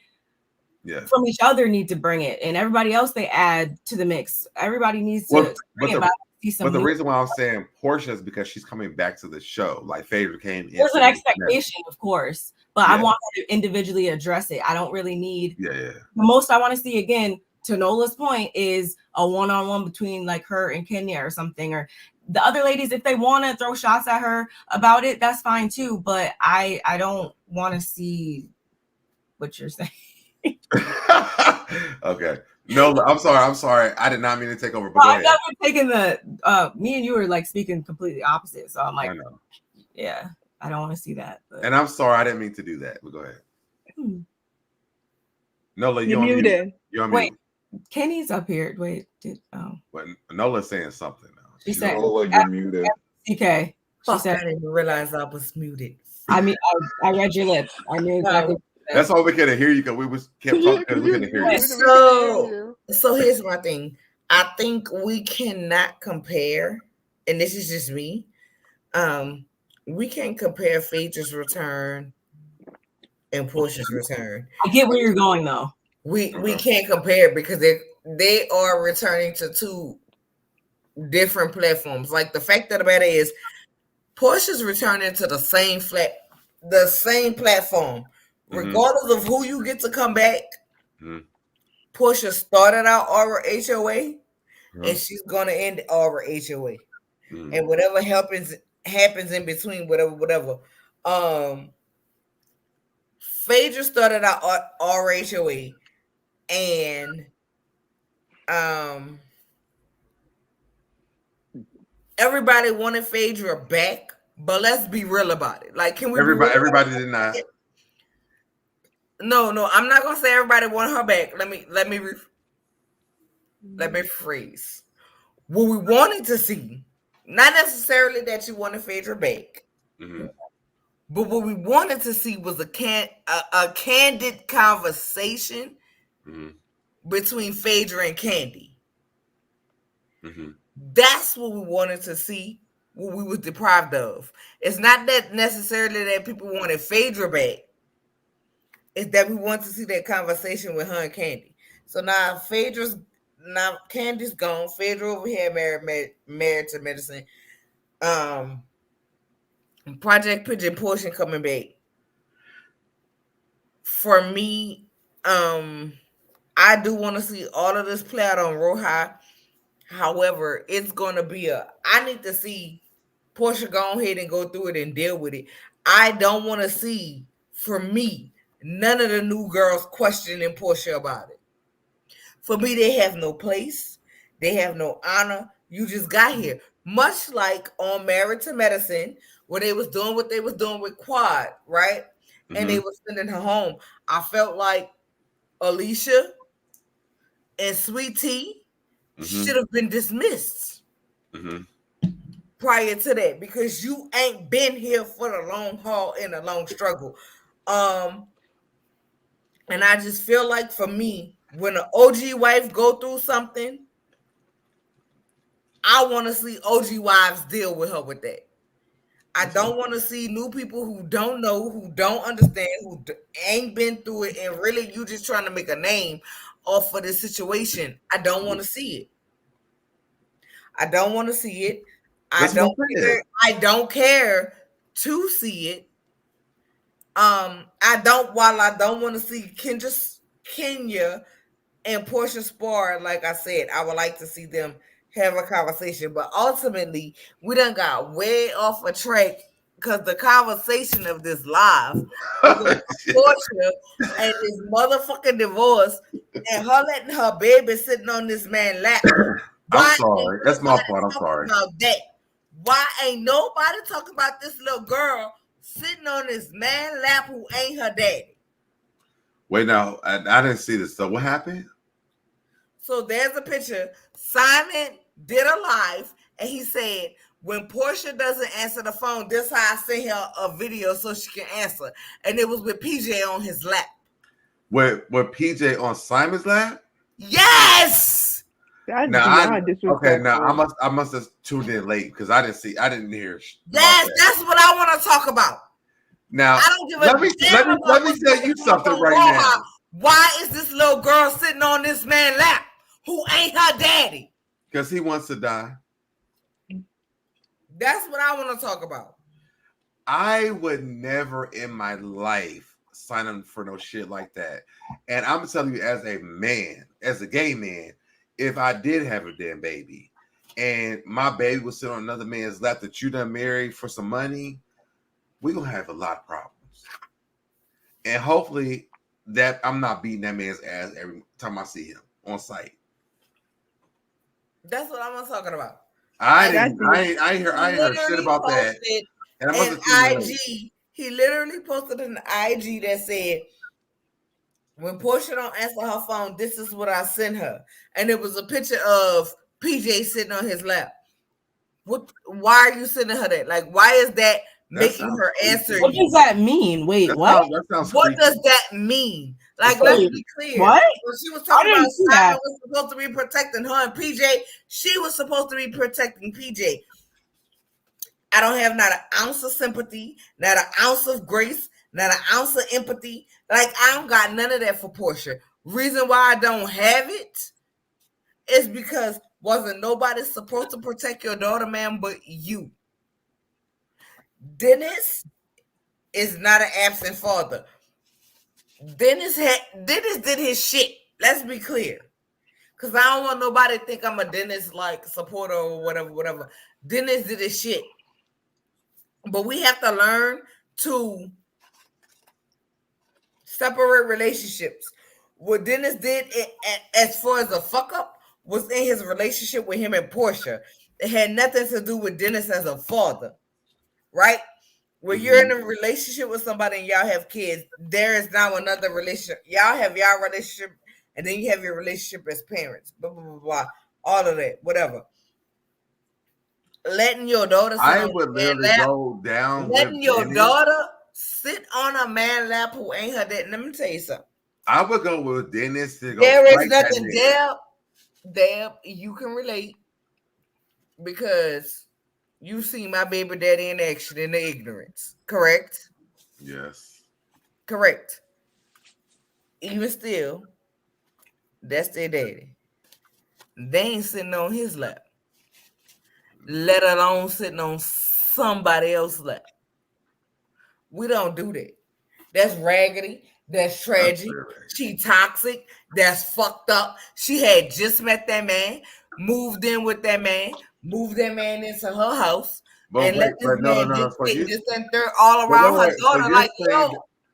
Speaker 1: from each other, need to bring it, and everybody else they add to the mix. Everybody needs to bring it back.
Speaker 2: But the reason why I'm saying Porsha is because she's coming back to the show. Like, Phaedra came in.
Speaker 1: There's an expectation, of course, but I want her to individually address it. I don't really need. The most I want to see, again, to Nola's point, is a one-on-one between like her and Kenya or something, or the other ladies. If they want to throw shots at her about it, that's fine too. But I don't want to see what you're saying.
Speaker 2: Okay. No, I'm sorry. I did not mean to take over. But
Speaker 1: I've never taken me and you were like speaking completely opposite. So I'm like, I don't want to see that. But.
Speaker 2: And I'm sorry, I didn't mean to do that. But go ahead. Nola,
Speaker 4: you're muted.
Speaker 2: You're on
Speaker 1: mute.
Speaker 2: Wait,
Speaker 1: Kenny's up here. Wait,
Speaker 2: But Nola's saying something now.
Speaker 1: She said,
Speaker 5: Nola, you're muted.
Speaker 1: CK. She said,
Speaker 3: I didn't realize I was muted.
Speaker 1: I mean, I read your lips. I knew exactly.
Speaker 2: That's why we couldn't hear you, because we kept talking because we couldn't hear you.
Speaker 3: So here's my thing. I think we cannot compare, and this is just me. We can't compare Phaedra's return and Porsha's return.
Speaker 1: I get where you're going though.
Speaker 3: We can't compare because they are returning to two different platforms. Like the fact of the matter is, Porsha's returning to the same platform, regardless of who you get to come back. Porsha started out our HOA, and she's gonna end our HOA, and whatever happens in between, whatever. Phaedra started out our HOA, and everybody wanted Phaedra back, but let's be real about it. Like, can we?
Speaker 2: Everybody did not.
Speaker 3: No, I'm not gonna say everybody wanted her back. Let me rephrase. What we wanted to see, not necessarily that you wanted Phaedra back, but what we wanted to see was a candid conversation between Phaedra and Candy. That's what we wanted to see. What we was deprived of. It's not that necessarily that people wanted Phaedra back. It's that we want to see that conversation with her and Candy. So now Candy's gone. Phaedra over here married to Medicine. Project Pigeon Portion coming back. For me, I do want to see all of this play out on Roja. However, it's gonna be I need to see Porsha go ahead and go through it and deal with it. I don't want to see, for me, none of the new girls questioning Porsha about it. For me, they have no place. They have no honor. You just got here. Much like on Married to Medicine, where they was doing what they was doing with Quad, right? And they was sending her home. I felt like Alicia and Sweet Tea should have been dismissed prior to that, because you ain't been here for the long haul and a long struggle. And I just feel like, for me, when an OG wife go through something, I want to see OG wives deal with her with that. I don't want to see new people who don't know, who don't understand, who ain't been through it, and really you just trying to make a name off of this situation. I don't want to see it. I don't want to see it. I don't care to see it. While I don't want to see Kenya and Porsha spar, like I said, I would like to see them have a conversation. But ultimately, we done got way off a track, because the conversation of this live was Porsha and his motherfucking divorce, and her letting her baby sitting on this man's lap.
Speaker 2: I'm sorry. That's my part. I'm sorry.
Speaker 3: About that. Why ain't nobody talking about this little girl sitting on this man's lap who ain't her daddy?
Speaker 2: Wait, now, I didn't see this. So what happened?
Speaker 3: So there's a picture. Simon did a live, and he said, when Porsha doesn't answer the phone, this is how I sent her a video so she can answer. And it was with PJ on his lap.
Speaker 2: With PJ on Simon's lap?
Speaker 3: Yes!
Speaker 2: Now I must have tuned in late, because I didn't hear.
Speaker 3: Yes, that's what I want to talk about.
Speaker 2: Now,
Speaker 3: I don't give a damn.
Speaker 2: Let me tell you something right now.
Speaker 3: Why is this little girl sitting on this man's lap who ain't her daddy?
Speaker 2: Because he wants to die.
Speaker 3: That's what I want to talk about.
Speaker 2: I would never in my life sign up for no shit like that. And I'm telling you, as a man, as a gay man, if I did have a damn baby and my baby was sitting on another man's lap that you done married for some money, we're going to have a lot of problems. And hopefully that I'm not beating that man's ass every time I see him on site.
Speaker 3: That's what I'm talking about.
Speaker 2: I ain't heard shit about that. And I must
Speaker 3: IG, he literally posted an IG that said, when Porsha don't answer her phone, this is what I sent her. And it was a picture of PJ sitting on his lap. Why are you sending her that? Like, why is that making her answer.
Speaker 1: What does that mean? Wait, what?
Speaker 2: That sounds
Speaker 3: what
Speaker 2: creepy.
Speaker 3: does that mean? Like, let's be clear.
Speaker 1: What?
Speaker 3: When she was talking about Simon
Speaker 1: that.
Speaker 3: was supposed to be protecting her and PJ, she was supposed to be protecting PJ. I don't have not an ounce of sympathy, not an ounce of grace, not an ounce of empathy. Like, I don't got none of that for Porsha. Reason why I don't have it is because wasn't nobody supposed to protect your daughter, man, but you. Dennis is not an absent father. Dennis did his shit. Let's be clear. Because I don't want nobody to think I'm a Dennis like supporter or whatever. Dennis did his shit. But we have to learn to separate relationships. What Dennis did as far as a fuck up was in his relationship with him and Porsha. It had nothing to do with Dennis as a father, right? When you're in a relationship with somebody and y'all have kids, there is now another relationship. Y'all have y'all relationship, and then you have your relationship as parents. Blah, blah, blah, blah. All of that, whatever. Letting your daughter sit
Speaker 2: I
Speaker 3: on
Speaker 2: would
Speaker 3: a
Speaker 2: literally
Speaker 3: man lap,
Speaker 2: go down.
Speaker 3: letting your daughter sit on a man lap who ain't her dad. Let me tell you something.
Speaker 2: I would go with Dennis to go.
Speaker 3: There is nothing, Deb, you can relate because you see my baby daddy in action in the ignorance, correct?
Speaker 2: Yes.
Speaker 3: Correct. Even still, that's their daddy. They ain't sitting on his lap, let alone sitting on somebody else's lap. We don't do that. That's raggedy. That's tragic. She toxic. That's fucked up. She had just met that man, moved in with that man, moved that man into her house, and let this man get this and third all around her daughter. Like, yo,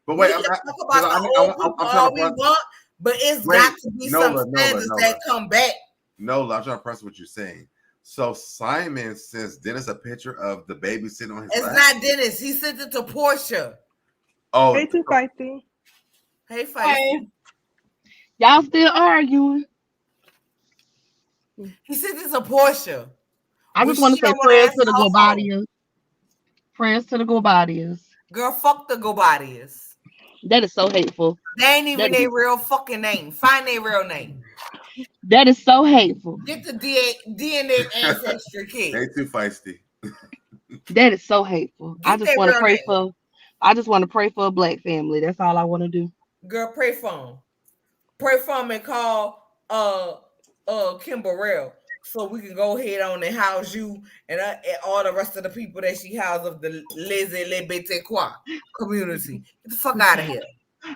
Speaker 2: but wait,
Speaker 3: we can talk about the old people all we want, but it's got to be some standards that come back.
Speaker 2: Nola, I'm trying to press what you're saying. So Simon sends Dennis a picture of the baby sitting on his lap.
Speaker 3: It's not Dennis. He sent it to Porsha.
Speaker 2: Oh,
Speaker 4: hey, too feisty.
Speaker 3: Hey, feisty.
Speaker 5: Y'all still arguing?
Speaker 3: He sent it to Porsha.
Speaker 5: I just want to say prayers to the Gobadias. Prayers to the Gobadias.
Speaker 3: Girl, fuck the Gobadias.
Speaker 5: That is so hateful.
Speaker 3: They ain't even their real fucking name. Find their real name.
Speaker 5: That is so hateful.
Speaker 3: Get the DNA ancestry kid.
Speaker 2: They too feisty.
Speaker 5: That is so hateful. I just want to pray for a black family. That's all I want to do.
Speaker 3: Girl, pray for them. Pray for them and call Kim Burrell so we can go ahead on and house you and all the rest of the people that she housed of the Laissez Les Betequois community. Get the fuck out of here.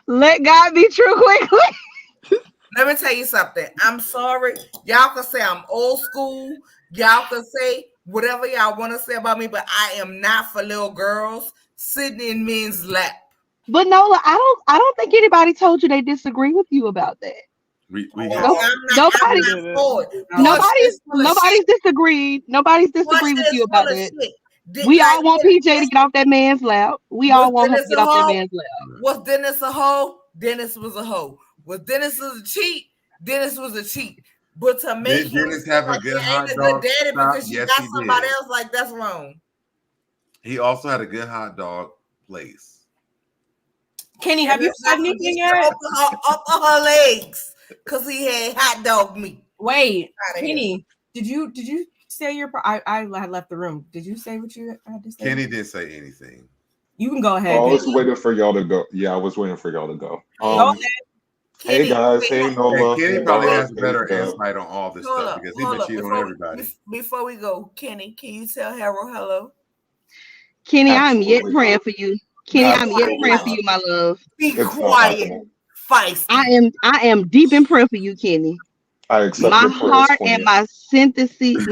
Speaker 5: Let God be true quickly.
Speaker 3: Let me tell you something. I'm sorry. Y'all can say I'm old school. Y'all can say whatever y'all want to say about me, but I am not for little girls sitting in men's lap.
Speaker 5: But Nola, I don't think anybody told you they disagree with you about that. Nobody's disagreed. Nobody's disagreed with you about that. We all want PJ to get off that man's lap. We all want her to get off that man's lap.
Speaker 3: Was Dennis a hoe? Dennis was a hoe. Was Dennis a cheat? Dennis was a cheat. But to make
Speaker 2: Dennis have a good hot dog
Speaker 3: daddy because she got somebody else, like, that's wrong.
Speaker 2: He also had a good hot dog place.
Speaker 1: Kenny, have you said anything yet?
Speaker 3: Up her legs because he had hot dog meat.
Speaker 1: Wait, Kenny, did you say your? I had left the room. Did you say what you had to say?
Speaker 2: Kenny didn't say anything.
Speaker 1: You can go ahead.
Speaker 6: I was waiting for y'all to go. Yeah, I was waiting for y'all to go.
Speaker 1: Go ahead.
Speaker 6: Hey guys, hey Nola.
Speaker 2: Kenny probably has better insight on all this stuff because he's been cheating on everybody.
Speaker 3: Before we go, Kenny, can you tell Harold hello?
Speaker 5: Kenny, I'm yet praying for you. Kenny, I'm yet praying for you, my love.
Speaker 3: Be quiet. Feisty.
Speaker 5: I am deep in prayer for you, Kenny.
Speaker 6: I accept
Speaker 5: my heart and my sympathies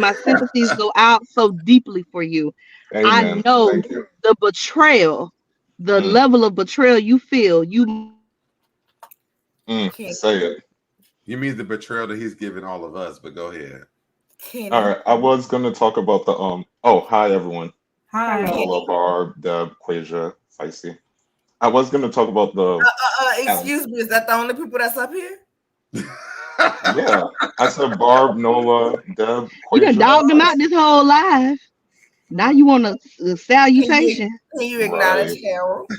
Speaker 5: go out so deeply for you.
Speaker 6: Amen.
Speaker 5: I know the betrayal, the level of betrayal you feel.
Speaker 6: Say it.
Speaker 2: You mean the betrayal that he's giving all of us, but go ahead.
Speaker 3: Kenny.
Speaker 6: All right. I was gonna talk about the hi everyone.
Speaker 1: Hi.
Speaker 6: Nola, Barb, Deb, Quasia, Feisty. I was gonna talk about the
Speaker 3: excuse me, is that the only people that's up here?
Speaker 6: Yeah. I said Barb, Nola, Deb, Quasia.
Speaker 5: You done dogged them out this whole life. Now you want a salutation?
Speaker 3: Can you acknowledge Harold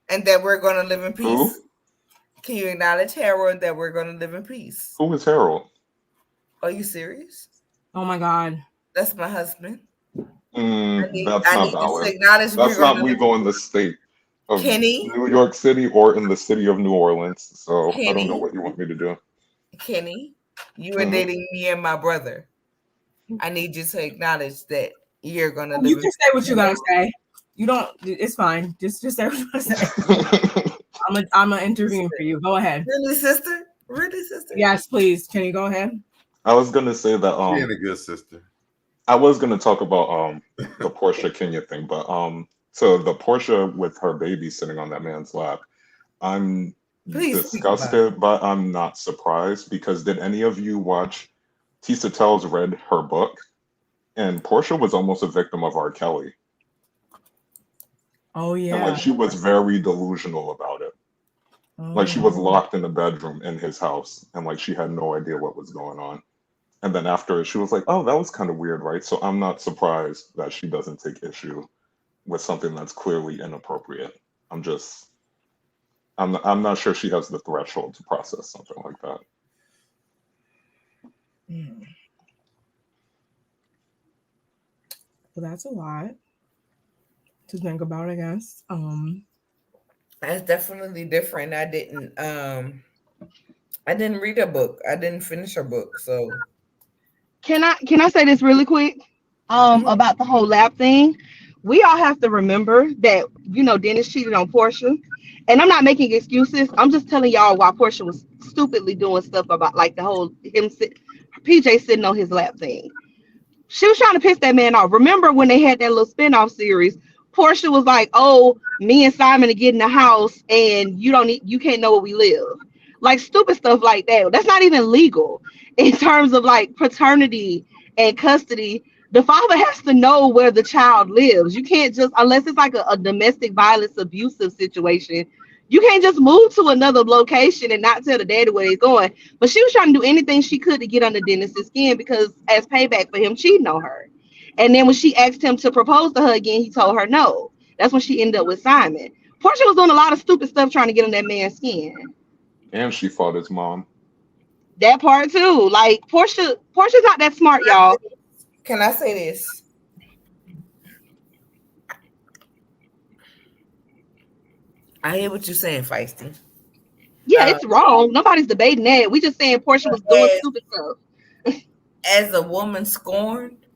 Speaker 3: and that we're going to live in peace?
Speaker 6: Who?
Speaker 3: Can you acknowledge Harold that we're going to live in peace?
Speaker 6: Who is Harold?
Speaker 3: Are you serious?
Speaker 1: Oh my God.
Speaker 3: That's my husband.
Speaker 6: That's not valid.
Speaker 3: That's
Speaker 6: not legal in the state of New York City or in the city of New Orleans. So I don't know what you want me to do.
Speaker 3: Kenny, you were dating me and my brother. I need you to acknowledge that you're gonna live.
Speaker 1: You can say what you gotta say. You don't. It's fine. Just say what you gotta say. I'm gonna intervene for you. Go ahead.
Speaker 3: Really, sister? Really, sister?
Speaker 1: Yes, please. Can you go ahead?
Speaker 6: I was gonna say that.
Speaker 2: Being a good sister.
Speaker 6: I was gonna talk about the Porsha Kenya thing, but so the Porsha with her baby sitting on that man's lap, I'm disgusted, but I'm not surprised because did any of you watch Tisa Tells read her book? And Porsha was almost a victim of R. Kelly.
Speaker 1: Oh yeah.
Speaker 6: And like she was very delusional about it. Like she was locked in a bedroom in his house and like she had no idea what was going on. And then after she was like, oh, that was kind of weird, right? So I'm not surprised that she doesn't take issue with something that's clearly inappropriate. I'm not sure she has the threshold to process something like that.
Speaker 1: Well, that's a lot to think about, I guess.
Speaker 3: That's definitely different. I didn't read her book. I didn't finish her book. So
Speaker 5: can I say this really quick? About the whole lap thing. We all have to remember that, Dennis cheated on Porsha. And I'm not making excuses. I'm just telling y'all why Porsha was stupidly doing stuff about like the whole PJ sitting on his lap thing. She was trying to piss that man off. Remember when they had that little spinoff series? Porsha was like, "Oh, me and Simon are getting a house, and you can't know where we live." Like stupid stuff like that. That's not even legal in terms of like paternity and custody. The father has to know where the child lives. You can't just, unless it's like a domestic violence abusive situation, you can't just move to another location and not tell the daddy where he's going. But she was trying to do anything she could to get under Dennis's skin because as payback for him cheating on her. And then when she asked him to propose to her again, he told her no. That's when she ended up with Simon. Porsha was doing a lot of stupid stuff trying to get on that man's skin.
Speaker 6: And she fought his mom.
Speaker 5: That part too. Like Portia's not that smart, y'all.
Speaker 3: Can I say this? I hear what you're saying, Feisty.
Speaker 5: Yeah, it's wrong. Nobody's debating that. We just saying Porsha was doing stupid stuff.
Speaker 3: As a woman scorned,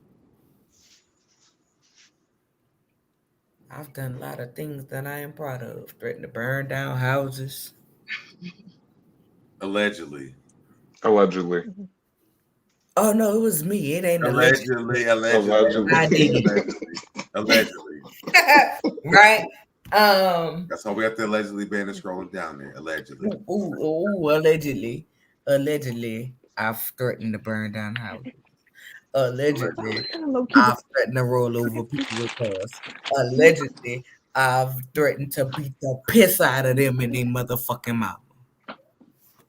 Speaker 3: I've done a lot of things that I am proud of. Threatened to burn down houses.
Speaker 2: Allegedly.
Speaker 3: Oh no, it was me. It ain't
Speaker 2: allegedly.
Speaker 3: I did it.
Speaker 2: Allegedly.
Speaker 3: Right?
Speaker 2: That's why we have to allegedly ban and scrolling down there. Allegedly.
Speaker 3: Allegedly, I've threatened to burn down houses. Allegedly, I've threatened to roll over people with cars. Allegedly, I've threatened to beat the piss out of them in their motherfucking mouth.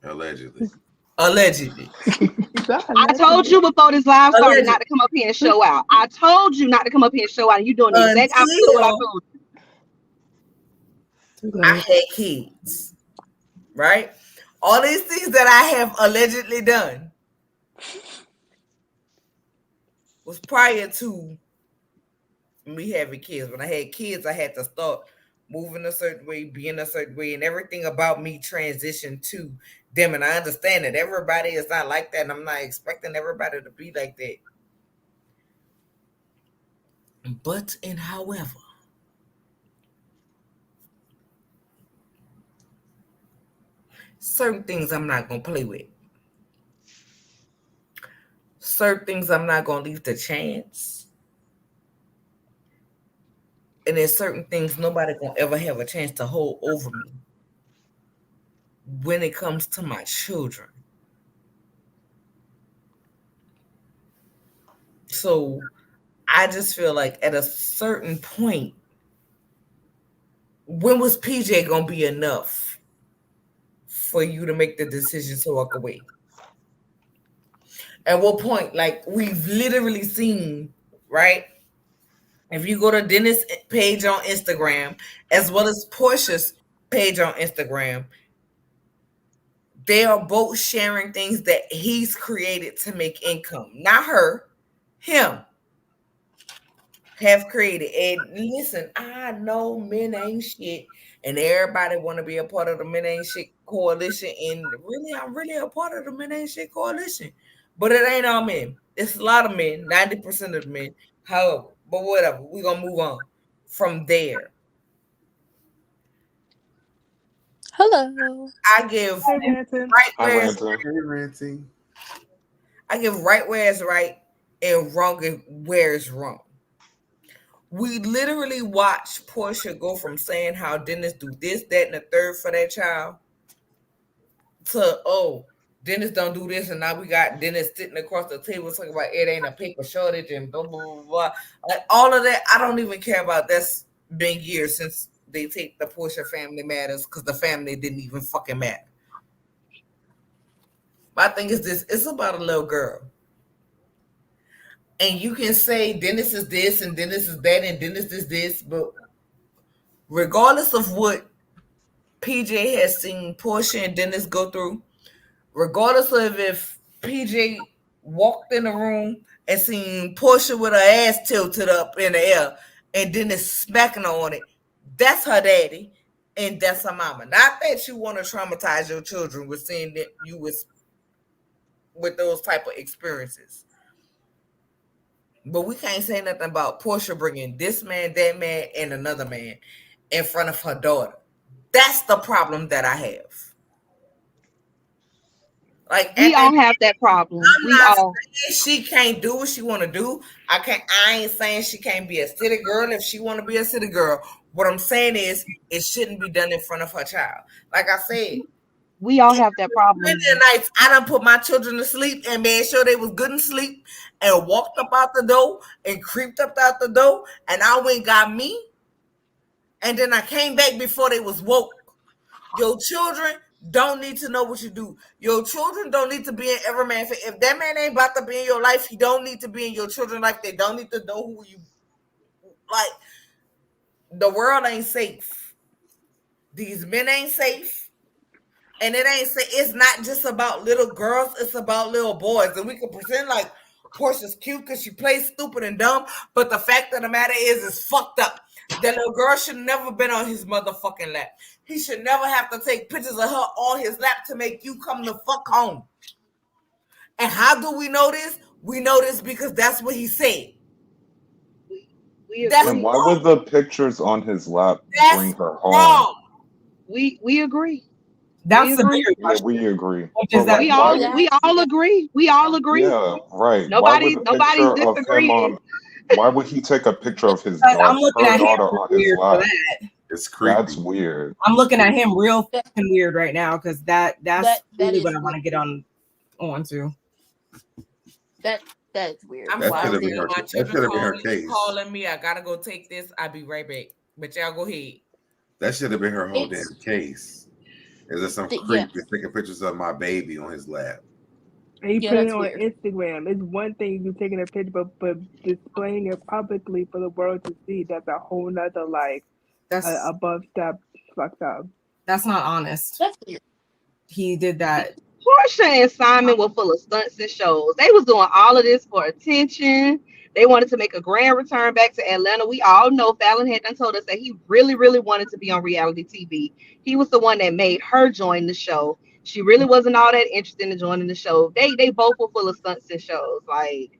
Speaker 2: Allegedly.
Speaker 5: I told you before this live started not to come up here and show out. I told you not to come up here and show out. And you doing the exact opposite of what I told you.
Speaker 3: I had kids, right? All these things that I have allegedly done was prior to me having kids. When I had kids, I had to start moving a certain way, being a certain way, and everything about me transitioned to them. And I understand that everybody is not like that, and I'm not expecting everybody to be like that. But and however, certain things I'm not going to play with. Certain things I'm not going to leave to chance. And there's certain things nobody going to ever have a chance to hold over me when it comes to my children. So I just feel like at a certain point, when was PJ going to be enough for you to make the decision to walk away? At what point? Like, we've literally seen right? If you go to Dennis' page on Instagram, as well as Porsha's page on Instagram, they are both sharing things that he's created to make income. Not her, him have created. And listen, I know men ain't shit, and everybody want to be a part of the Men Ain't Shit coalition. And really, I'm really a part of the Men Ain't Shit coalition, but it ain't all men. It's a lot of men, 90% of the men. However, but whatever, we're gonna move on from there.
Speaker 7: Hello.
Speaker 3: I give
Speaker 4: Hey, Ranton.
Speaker 3: right
Speaker 6: Hi,
Speaker 3: where it's,
Speaker 6: Ranton.
Speaker 3: I give right where it's right and wrong where it's wrong. We literally watch Porsha go from saying how Dennis do this, that, and the third for that child to, oh, Dennis don't do this, and now we got Dennis sitting across the table talking about it ain't a paper shortage and blah, blah, blah, blah. Like, all of that, I don't even care about. That's been years since they take the Porsha family matters, because the family didn't even fucking matter. My thing is this, it's about a little girl. And you can say Dennis is this and Dennis is that and Dennis is this, but regardless of what PJ has seen Porsha and Dennis go through, regardless of if PJ walked in the room and seen Porsha with her ass tilted up in the air and Dennis smacking her on it, that's her daddy and that's her mama. Not that you want to traumatize your children with seeing that you was with those type of experiences. But we can't say nothing about Porsha bringing this man, that man, and another man in front of her daughter. That's the problem that I have. Like,
Speaker 5: We all have that problem.
Speaker 3: I'm not saying she can't do what she want to do. I ain't saying she can't be a city girl if she want to be a city girl. What I'm saying is it shouldn't be done in front of her child. Like I said,
Speaker 5: we all have that problem.
Speaker 3: Many nights I done put my children to sleep and made sure they was good in sleep and walked up out the door and creeped up out the door, and I went and got me, and then I came back before they was woke. Your children don't need to know what you do. Your children don't need to be in every man. If that man ain't about to be in your life, he don't need to be in your children's life. They don't need to know who you like. The world ain't safe. These men ain't safe. And it ain't say it's not just about little girls, it's about little boys. And we can pretend like Porsha's cute because she plays stupid and dumb, but the fact of the matter is it's fucked up. That little girl should never been on his motherfucking lap. He should never have to take pictures of her on his lap to make you come the fuck home. And how do we know this? We know this because that's what he said.
Speaker 6: And why would the pictures on his lap bring her home?
Speaker 3: Wrong.
Speaker 5: We agree.
Speaker 1: That's a bigger
Speaker 6: question. Yeah, we agree.
Speaker 5: We all agree. We all agree.
Speaker 6: Yeah,
Speaker 5: Nobody's
Speaker 6: nobody's
Speaker 5: disagreeing.
Speaker 6: Why would he take a picture of his daughter on his lap?
Speaker 2: It's creepy.
Speaker 6: That's weird.
Speaker 1: I'm looking at him real fucking weird right now because that's really what I want to get on to.
Speaker 7: That's weird.
Speaker 3: I'm
Speaker 2: that be her case.
Speaker 3: Calling me. I gotta go take this. I'll be right back. But y'all go ahead.
Speaker 2: That should have been her whole damn case. Is there some creep that's taking pictures of my baby on his lap?
Speaker 4: And you put it on Instagram. It's one thing you taking a picture, but displaying it publicly for the world to see, that's a whole nother that's above step fucked up.
Speaker 1: That's not honest.
Speaker 7: That's weird.
Speaker 1: He did that.
Speaker 5: Porsha and Simon were full of stunts and shows. They was doing all of this for attention. They wanted to make a grand return back to Atlanta. We all know Fallon had done told us that he really, really wanted to be on reality TV. He was the one that made her join the show. She really wasn't all that interested in joining the show. They both were full of stunts and shows. Like,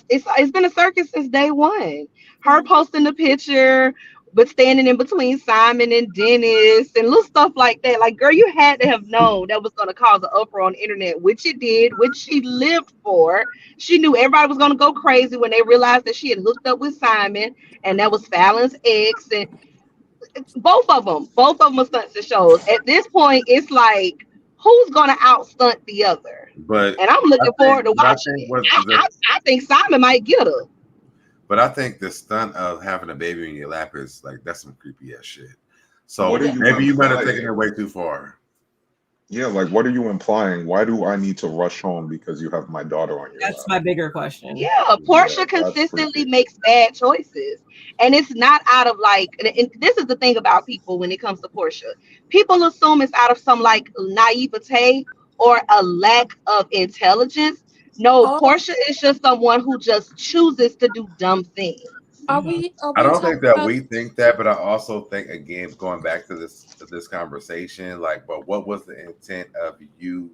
Speaker 5: it's been a circus since day one. Her posting the picture, but standing in between Simon and Dennis and little stuff like that. Like, girl, you had to have known that was going to cause an uproar on the internet, which it did, which she lived for. She knew everybody was going to go crazy when they realized that she had hooked up with Simon, and that was Fallon's ex. And both of them are stunts and shows. At this point, it's like, who's going to outstunt the other? And I'm looking forward to watching it. I think Simon might get her.
Speaker 2: But I think the stunt of having a baby in your lap is like, that's some creepy ass shit. So maybe you might have taken it way too far.
Speaker 6: Yeah, like what are you implying? Why do I need to rush home because you have my daughter on your
Speaker 1: That's
Speaker 6: lap?
Speaker 1: my bigger question.
Speaker 5: Yeah,
Speaker 6: Yeah,
Speaker 5: Porsche
Speaker 6: that's
Speaker 5: consistently
Speaker 6: creepy.
Speaker 5: makes bad choices. And it's not out of like, and this is the thing about people when it comes to Porsche. People assume it's out of some like naivete or a lack of intelligence. No,
Speaker 7: Oh,
Speaker 5: Porsche is just someone who just chooses to do dumb things.
Speaker 7: are
Speaker 2: I
Speaker 7: we
Speaker 2: don't
Speaker 7: talking
Speaker 2: think that
Speaker 7: about?
Speaker 2: we think that, but I also think again going back to this conversation, like, but what was the intent of you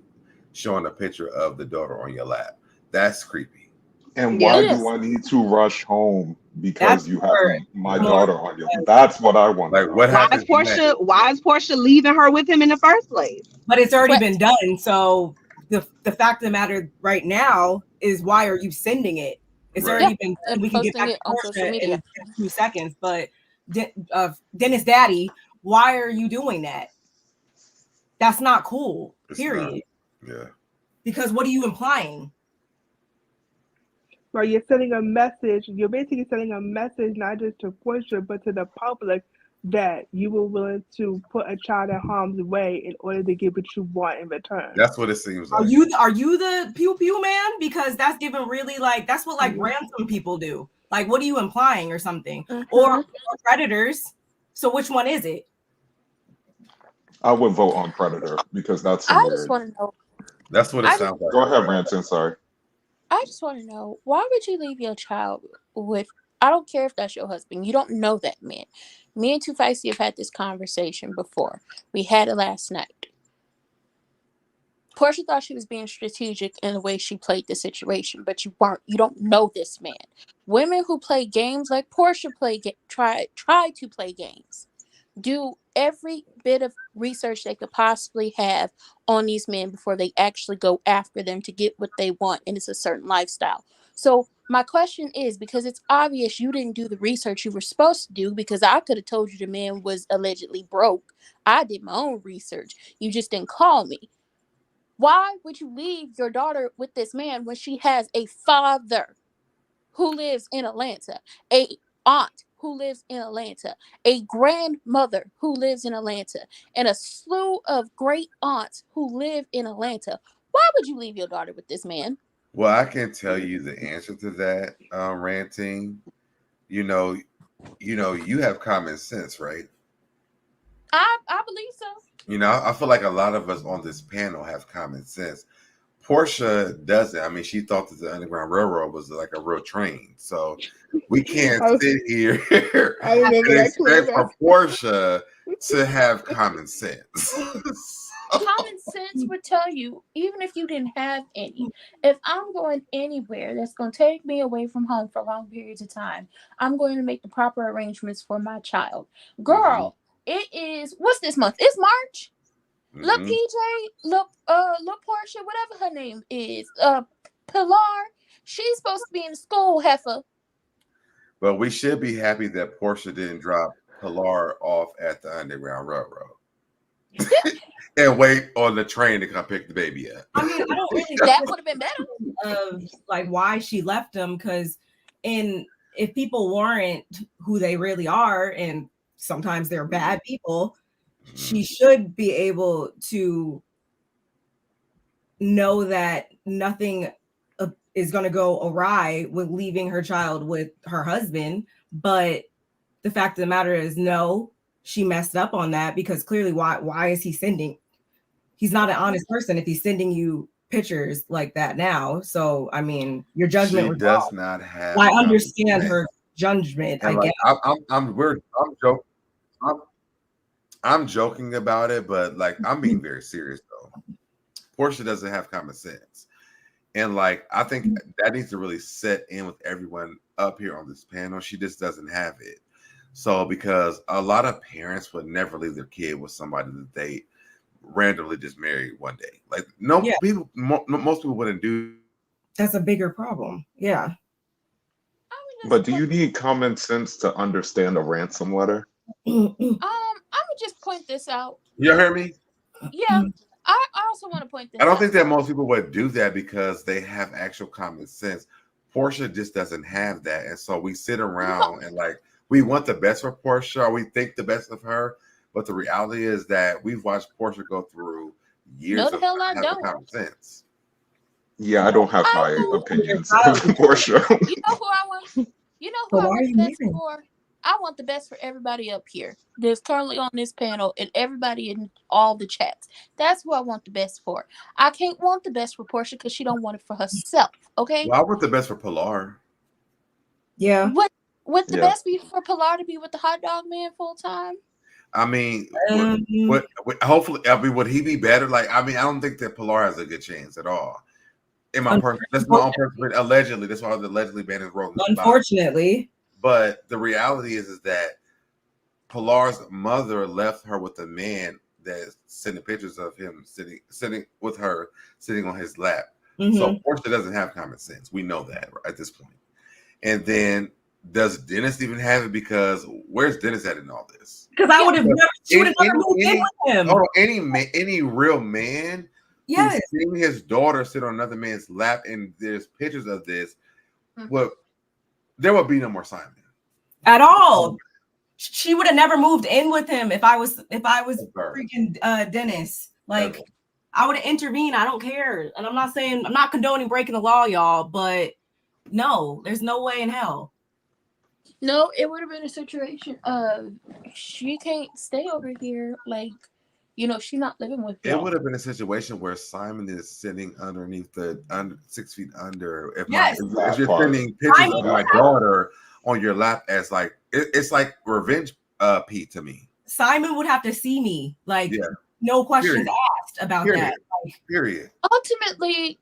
Speaker 2: showing a picture of the daughter on your lap? That's creepy.
Speaker 6: And
Speaker 5: Yeah.
Speaker 6: why
Speaker 7: It
Speaker 6: do
Speaker 7: is.
Speaker 6: I need to rush home
Speaker 1: That's
Speaker 6: because you have
Speaker 1: more,
Speaker 6: my
Speaker 1: more.
Speaker 6: daughter on you? That's what I want to
Speaker 2: Like,
Speaker 6: know.
Speaker 2: what happens next?
Speaker 5: Why is Portia leaving her with him in the first place?
Speaker 1: But it's already
Speaker 7: But
Speaker 1: been done. So the fact of the matter right now is, why are you sending it? It's
Speaker 2: Right.
Speaker 7: yeah,
Speaker 1: already been
Speaker 7: and
Speaker 1: done. We can get
Speaker 7: posting
Speaker 1: back to
Speaker 7: it on social
Speaker 1: Porsche
Speaker 7: media.
Speaker 1: in 2 seconds. But Dennis Daddy, why are you doing that? That's not cool.
Speaker 2: It's not.
Speaker 1: Period.
Speaker 2: Yeah.
Speaker 1: Because what are you implying?
Speaker 4: Well, you're sending a message. You're basically sending a message not just to Porsche, but to the public that you were willing to put a child in harm's way in order to get what you want in return.
Speaker 2: That's what it seems
Speaker 1: Are
Speaker 2: like.
Speaker 1: you the pew pew man? Because that's given really like, that's what like ransom people do. Like, what are you implying or something? Or predators. So which one is it?
Speaker 6: I would vote on Predator because that's some
Speaker 7: I just
Speaker 6: weird.
Speaker 7: want to know.
Speaker 2: That's what it
Speaker 7: I just
Speaker 2: sounds like.
Speaker 6: Go ahead, Ranton. Sorry.
Speaker 7: I just want to know, why would you leave your child with? I don't care if that's your husband. You don't know that man. Me and Two Feisty have had this conversation before. We had it last night. Portia thought she was being strategic in the way she played the situation, but you weren't. You don't know this man. Women who play games like Portia try to play games, do every bit of research they could possibly have on these men before they actually go after them to get what they want, and it's a certain lifestyle. So my question is, because it's obvious you didn't do the research you were supposed to do, because I could have told you the man was allegedly broke. I did my own research. You just didn't call me. Why would you leave your daughter with this man when she has a father who lives in Atlanta, a aunt who lives in Atlanta, a grandmother who lives in Atlanta, and a slew of great aunts who live in Atlanta? Why would you leave your daughter with this man?
Speaker 2: Well, I can tell you the answer to that, Ranting. You know, you have common sense, right?
Speaker 7: I believe so.
Speaker 2: I feel like a lot of us on this panel have common sense. Portia doesn't. I mean, she thought that the Underground Railroad was like a real train. So we can't sit here
Speaker 4: I remember
Speaker 2: and
Speaker 4: that
Speaker 2: expect
Speaker 4: clip.
Speaker 2: for Portia to have common sense.
Speaker 7: Common sense would tell you, even if you didn't have any, if I'm going anywhere that's going to take me away from home for long periods of time, I'm going to make the proper arrangements for my child. Girl, it is, what's this month? It's March. Look, PJ, look, Porsha, whatever her name is, Pilar, she's supposed to be in school, heifer.
Speaker 2: But we should be happy that Portia didn't drop Pilar off at the Underground Railroad and wait on the train to come pick the baby up.
Speaker 1: I mean, I don't really
Speaker 7: That would have been better.
Speaker 1: of like why she left him, because if people weren't who they really are, and sometimes they're bad people, she should be able to know that nothing is going to go awry with leaving her child with her husband. But the fact of the matter is, no, she messed up on that, because clearly why is he sending? He's not an honest person if he's sending you pictures like that now. So I mean, your judgment
Speaker 2: She
Speaker 1: was
Speaker 2: does
Speaker 1: wrong.
Speaker 2: not have.
Speaker 1: I understand her judgment.
Speaker 2: And
Speaker 1: I
Speaker 2: like,
Speaker 1: guess.
Speaker 2: I'm joking about it, but like I'm being very serious though. Portia doesn't have common sense. And like, I think that needs to really set in with everyone up here on this panel. She just doesn't have it. So, because a lot of parents would never leave their kid with somebody that they randomly just married one day. Like, people, most people wouldn't do.
Speaker 1: That's a bigger problem. Yeah.
Speaker 6: But do you need common sense to understand a ransom letter?
Speaker 7: I would just point this out.
Speaker 2: You hear me?
Speaker 7: Yeah. I also want to point this out.
Speaker 2: I don't think that most people would do that because they have actual common sense. Portia just doesn't have that. And so we sit around and like, we want the best for Portia, or we think the best of her. But the reality is that we've watched Portia go through years
Speaker 7: the
Speaker 2: of
Speaker 7: hell I
Speaker 2: having
Speaker 7: don't.
Speaker 2: common sense.
Speaker 6: Yeah, I don't have high opinions of Porsha.
Speaker 7: You know who I want? You know who I want the best for? I want the best for everybody up here that's currently on this panel and everybody in all the chats. That's who I want the best for. I can't want the best for Porsha because she don't want it for herself. Okay.
Speaker 2: Well, I want the best for Pilar.
Speaker 1: Yeah.
Speaker 7: Would the best be for Pilar to be with the hot dog man full time?
Speaker 2: I mean, hopefully, I mean, would he be better? Like, I mean, I don't think that Pilar has a good chance at all. In my that's my own personal. Allegedly, that's why the allegedly ban is rolling.
Speaker 1: Unfortunately,
Speaker 2: but the reality is that Pilar's mother left her with a man that's sending pictures of him sitting with her, sitting on his lap. So Porsha doesn't have common sense. We know that at this point. And then, does Dennis even have it? Because where's Dennis at in all this?
Speaker 1: Because I would have never moved in with him.
Speaker 2: Oh, any real man who's seeing his daughter sit on another man's lap and there's pictures of this, there would be no more Simon
Speaker 1: at all. She would have never moved in with him if I was freaking Dennis. Like, I would have intervened. I don't care. And I'm not condoning breaking the law, y'all, but no, there's no way in hell.
Speaker 7: No, it would have been a situation of she can't stay over here. Like, she's not living with y'all.
Speaker 2: It would have been a situation where Simon is sitting underneath 6 feet under. If you're sending pictures of my daughter on your lap as like, it's like revenge Pete to me.
Speaker 1: Simon would have to see me. Like, no questions asked about that. Like,
Speaker 2: period.
Speaker 7: Ultimately,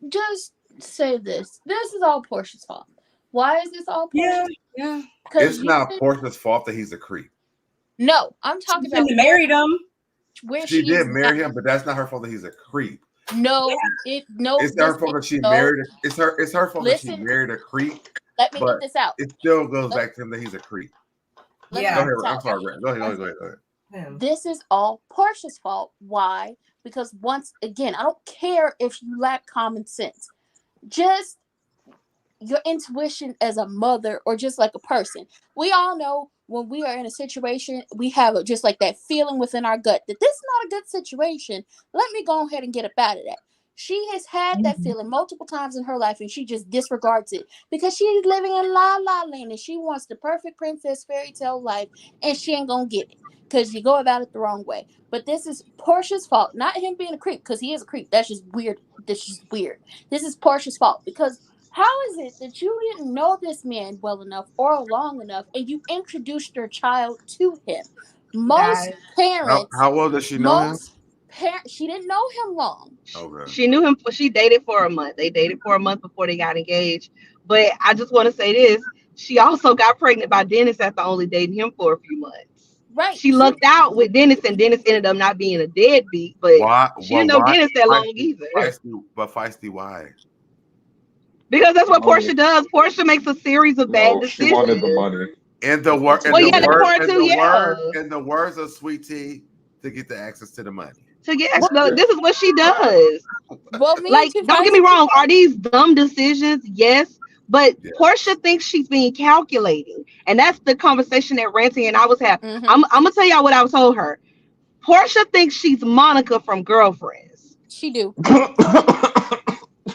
Speaker 7: just say this. This is all Porsha's fault. Why is this all Porsha?
Speaker 1: Yeah.
Speaker 2: It's not Porsha's fault that he's a creep.
Speaker 7: No, I'm talking about
Speaker 1: married him.
Speaker 7: Where
Speaker 2: she did marry him, but that's not her fault that he's a creep.
Speaker 7: No,
Speaker 2: it's her fault that she married. It's her fault that she married a creep.
Speaker 7: Let me get this out.
Speaker 2: It still goes back to him that he's a creep.
Speaker 7: Go
Speaker 2: ahead. I'm sorry. Go ahead.
Speaker 7: This is all Porsha's fault. Why? Because once again, I don't care if you lack common sense. Just your intuition as a mother or just like a person. We all know when we are in a situation, we have just like that feeling within our gut that this is not a good situation. Let me go ahead and get up out of that. She has had that feeling multiple times in her life and she just disregards it because she's living in la la land and she wants the perfect princess fairy tale life and she ain't gonna get it because you go about it the wrong way. But this is Porsha's fault, not him being a creep, because he is a creep. That's just weird. This is Porsha's fault because how is it that you didn't know this man well enough or long enough and you introduced your child to him? Most parents.
Speaker 2: How well does she know him?
Speaker 7: She didn't know him long.
Speaker 2: Okay.
Speaker 5: She knew him. She dated for a month. They dated for a month before they got engaged. But I just want to say this: she also got pregnant by Dennis after only dating him for a few months.
Speaker 7: Right.
Speaker 5: She lucked out with Dennis, and Dennis ended up not being a deadbeat. But she didn't know Dennis that long either.
Speaker 2: Feisty, why?
Speaker 5: Because that's what Porsha does. Porsha makes a series of bad decisions.
Speaker 6: She wanted the money.
Speaker 2: And the words of Sweet Tea to get the access to the money.
Speaker 5: This is what she does.
Speaker 7: Well,
Speaker 5: don't get me wrong. Are these dumb decisions? Yes. But Porsha thinks she's being calculating. And that's the conversation that Ranty and I was having. I'm going to tell y'all what I told her. Porsha thinks she's Monica from Girlfriends.
Speaker 7: She do.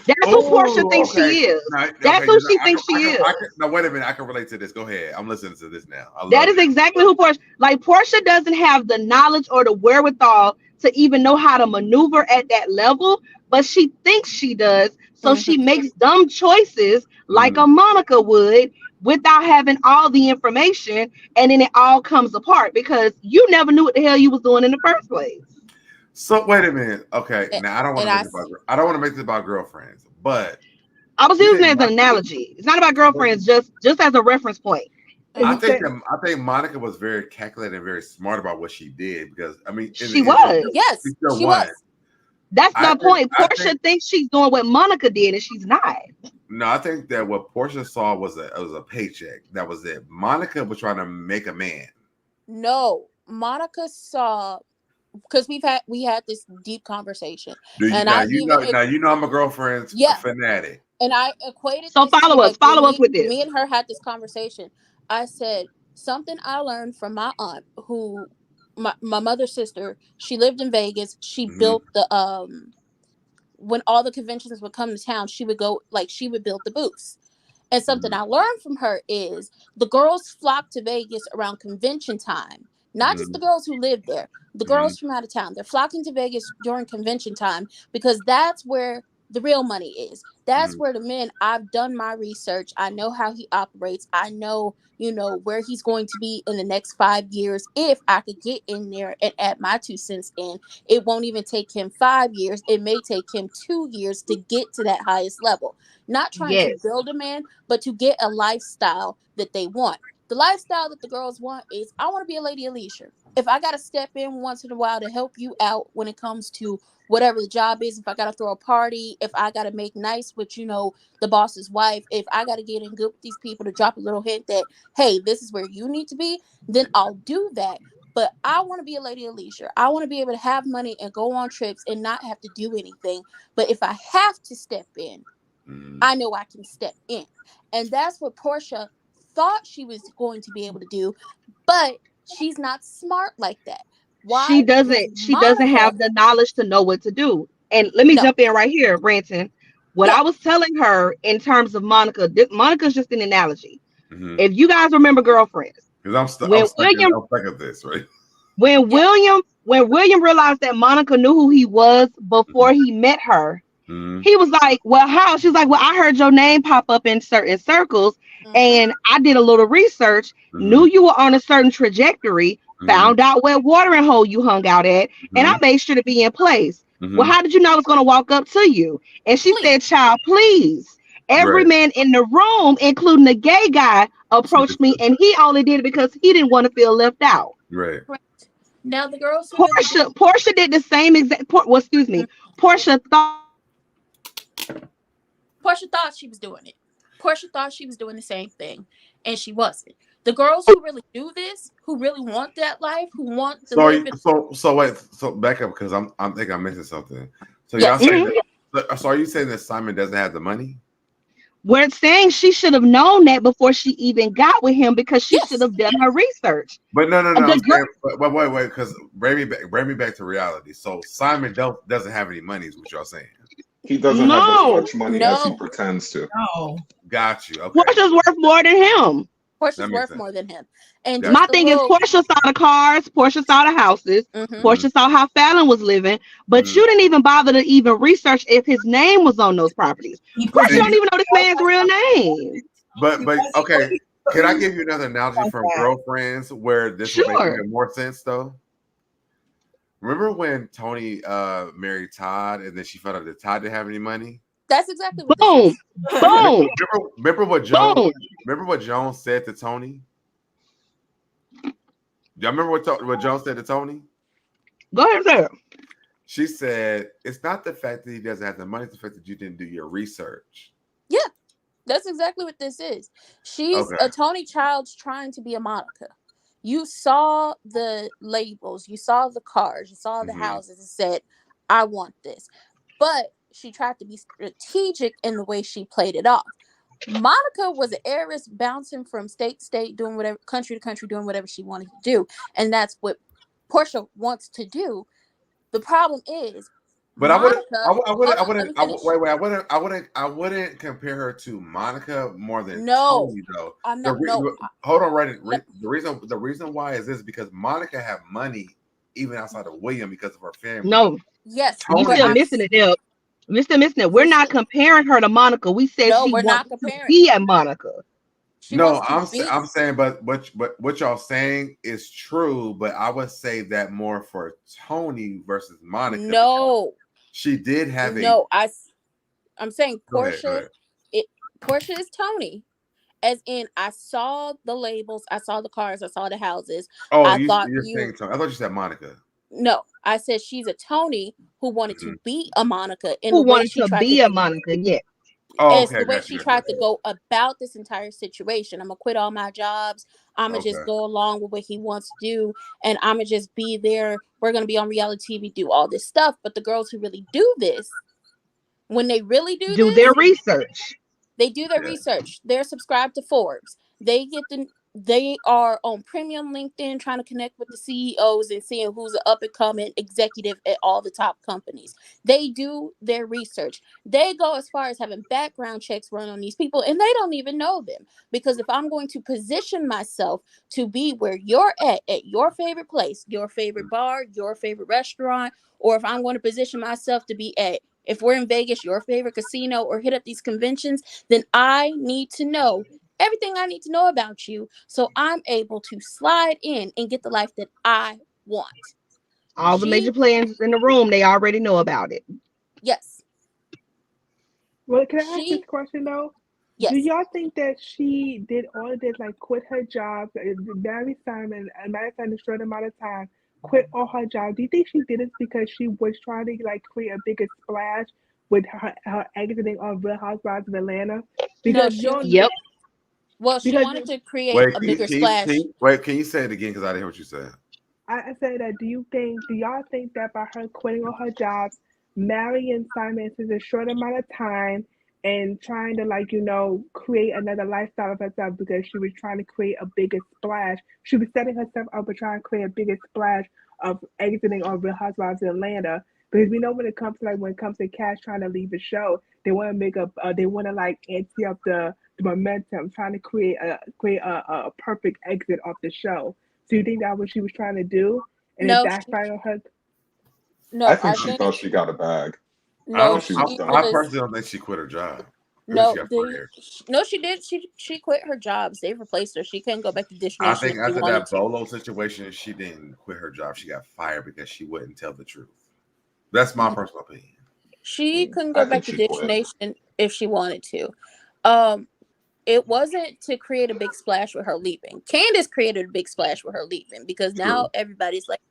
Speaker 5: That's who Porsha thinks she is. That's who she thinks she is.
Speaker 2: Now, wait a minute. I can relate to this. Go ahead. I'm listening to this now.
Speaker 5: That is exactly who Porsha. Like, Porsha doesn't have the knowledge or the wherewithal to even know how to maneuver at that level, but she thinks she does. So she makes dumb choices like a Monica would without having all the information, and then it all comes apart because you never knew what the hell you was doing in the first place.
Speaker 2: So wait a minute. Okay, now I don't want to make this about girlfriends, but
Speaker 5: I was using it as an analogy. It's not about girlfriends, just as a reference point.
Speaker 2: I think Monica was very calculated and very smart about what she did because
Speaker 5: she was.
Speaker 7: Yes, she was.
Speaker 5: That's the point. Porsha thinks she's doing what Monica did, and she's not.
Speaker 2: No, I think that what Porsha saw was a paycheck. That was it. Monica was trying to make a man.
Speaker 7: No, Monica saw, because we had this deep conversation.
Speaker 2: Now you know I'm a girlfriend's fanatic.
Speaker 7: And I equated.
Speaker 5: So follow us with this.
Speaker 7: Me and her had this conversation. I said something I learned from my aunt, who my mother's sister, she lived in Vegas. She
Speaker 2: Mm-hmm.
Speaker 7: built the when all the conventions would come to town, she would go, like, she would build the booths. And something I learned from her is the girls flock to Vegas around convention time. Not just the girls who live there, the girls from out of town. They're flocking to Vegas during convention time because that's where the real money is. That's where the men, I've done my research. I know how he operates. I know, where he's going to be in the next 5 years. If I could get in there and add my 2 cents in, it won't even take him 5 years. It may take him 2 years to get to that highest level. Not trying to build a man, but to get a lifestyle that they want. The lifestyle that the girls want is, I want to be a lady of leisure. If I got to step in once in a while to help you out when it comes to whatever the job is, if I got to throw a party, if I got to make nice with, the boss's wife, if I got to get in good with these people to drop a little hint that, hey, this is where you need to be, then I'll do that. But I want to be a lady of leisure. I want to be able to have money and go on trips and not have to do anything. But if I have to step in, I know I can step in. And that's what Porsha thought she was going to be able to do, but she's not smart like that. Why?
Speaker 5: She doesn't have the knowledge to know what to do. And let me jump in right here, Branton. What I was telling her in terms of Monica, Monica's just an analogy. If you guys remember Girlfriends,
Speaker 2: because I'm stuck at this, right?
Speaker 5: When William realized that Monica knew who he was before he met her, he was like, well, how? She's like, well, I heard your name pop up in certain circles, and I did a little research, knew you were on a certain trajectory, found out what watering hole you hung out at, and I made sure to be in place. Well, how did you know I was going to walk up to you? And she said, child, please. Every man in the room, including the gay guy, approached me, and he only did it because he didn't want to feel left out.
Speaker 2: Right.
Speaker 7: Now the girls
Speaker 5: Porsha did the same exact. Porsha
Speaker 7: thought she was doing it. Porsha thought she was doing the same thing, and she wasn't. The girls who really do this, who really want that life, who want to live it.
Speaker 2: So back up, because I think I'm missing something. So y'all saying that, so are you saying that Simon doesn't have the money?
Speaker 5: We're saying she should have known that before she even got with him, because she should have done her research.
Speaker 2: But no. Wait, because bring me back to reality. So Simon doesn't have any money, is what y'all saying?
Speaker 6: He doesn't have as much money as he pretends to.
Speaker 1: No.
Speaker 2: Got you. Okay.
Speaker 5: Porsha's worth more than him.
Speaker 7: Portia's worth more than him. And
Speaker 5: my thing is, Porsha saw the cars, Porsha saw the houses, Porsha saw how Fallon was living, but you didn't even bother to even research if his name was on those properties. Porsha don't even know this man's real name.
Speaker 2: But okay, can I give you another analogy from Girlfriends where this would make more sense though? Remember when Tony married Todd, and then she found out that Todd didn't have any money?
Speaker 7: That's exactly what.
Speaker 5: Boom.
Speaker 2: Remember what Joan? Remember what Joan said to Tony? Y'all remember what Joan said to Tony?
Speaker 5: Go ahead, sir.
Speaker 2: She said, "It's not the fact that he doesn't have the money; it's the fact that you didn't do your research."
Speaker 7: Yeah, that's exactly what this is. She's a Tony Childs trying to be a Monica. You saw the labels, you saw the cars, you saw the houses, and said, "I want this," but she tried to be strategic in the way she played it off. Monica was an heiress bouncing from state to state, doing whatever, country to country, doing whatever she wanted to do. And that's what Porsha wants to do. The problem is,
Speaker 2: but I wouldn't compare her to Monica more than Tony though.
Speaker 7: I'm not.
Speaker 2: Hold on, right. The reason why is this, because Monica have money even outside of William because of her family.
Speaker 5: No.
Speaker 7: Yes.
Speaker 5: You're still missing it, Deb. Mr. Missing, we're not comparing her to Monica. We said she wants to be a Monica.
Speaker 2: I'm saying, but what y'all saying is true. But I would say that more for Tony versus Monica.
Speaker 7: No,
Speaker 2: she did have
Speaker 7: I'm saying Porsha. Porsha is Tony, as in I saw the labels, I saw the cars, I saw the houses.
Speaker 2: Oh, you're saying Tony. I thought you said Monica.
Speaker 7: No, I said she's a Tony who wanted to be a Monica,
Speaker 5: who wanted to be a Monica. Yeah.
Speaker 2: Oh,
Speaker 7: it's the way she tried to go about this entire situation. I'm gonna quit all my jobs. I'm gonna just go along with what he wants to do, and I'm gonna just be there. We're gonna be on reality TV, do all this stuff. But the girls who really do this, when they really do
Speaker 5: their research,
Speaker 7: they do their research. They're subscribed to Forbes. They get They are on premium LinkedIn trying to connect with the CEOs and seeing who's an up and coming executive at all the top companies. They do their research. They go as far as having background checks run on these people, and they don't even know them. Because if I'm going to position myself to be where you're at your favorite place, your favorite bar, your favorite restaurant, or if I'm going to position myself to be at, if we're in Vegas, your favorite casino, or hit up these conventions, then I need to know everything I need to know about you so I'm able to slide in and get the life that I want.
Speaker 5: All the major players in the room, they already know about it.
Speaker 7: Yes.
Speaker 4: Well, can I ask this question though? Do
Speaker 7: Yes.
Speaker 4: y'all think that she did all of this, like quit her job, marry Simon, a matter of fact, in a short amount of time, quit all her job? Do you think she did this because she was trying to like create a bigger splash with her exiting on Real Housewives of Atlanta?
Speaker 7: No,
Speaker 4: Because
Speaker 5: Yep.
Speaker 7: Well, she
Speaker 4: because
Speaker 7: wanted to create
Speaker 2: Wait,
Speaker 7: a bigger splash.
Speaker 2: can you say it again? Because I didn't hear what you said.
Speaker 4: I say that do y'all think that by her quitting all her jobs, marrying Simon in a short amount of time and trying to like, create another lifestyle of herself because she was trying to create a bigger splash. She was setting herself up to try and create a bigger splash of exiting on Real Housewives of Atlanta. Because we know when it comes to Cash trying to leave the show, they want to they want to like ante up the momentum, trying to create a perfect exit off the show. So you think that what she was trying to do, and it
Speaker 7: No,
Speaker 4: backfired on her?
Speaker 6: I
Speaker 7: no,
Speaker 6: think
Speaker 7: I
Speaker 6: she
Speaker 7: think
Speaker 6: thought she got a bag
Speaker 7: no,
Speaker 6: when she was
Speaker 7: she
Speaker 6: done.
Speaker 2: I
Speaker 7: was
Speaker 2: personally don't think she quit her job. I think she
Speaker 7: no,
Speaker 2: got fired.
Speaker 7: no, she did. She quit her jobs. They replaced her. She couldn't go back to Dish
Speaker 2: I
Speaker 7: Nation if
Speaker 2: think
Speaker 7: she
Speaker 2: after
Speaker 7: wanted
Speaker 2: that
Speaker 7: to.
Speaker 2: Bolo situation, she didn't quit her job. She got fired because she wouldn't tell the truth. That's my personal opinion.
Speaker 7: She couldn't
Speaker 6: I
Speaker 7: go
Speaker 6: think
Speaker 7: back to
Speaker 6: she
Speaker 7: Dish
Speaker 6: quit.
Speaker 7: Nation if she wanted to. Um, it wasn't to create a big splash with her leaving. Candace created a big splash with her leaving because now
Speaker 2: True.
Speaker 7: everybody's like,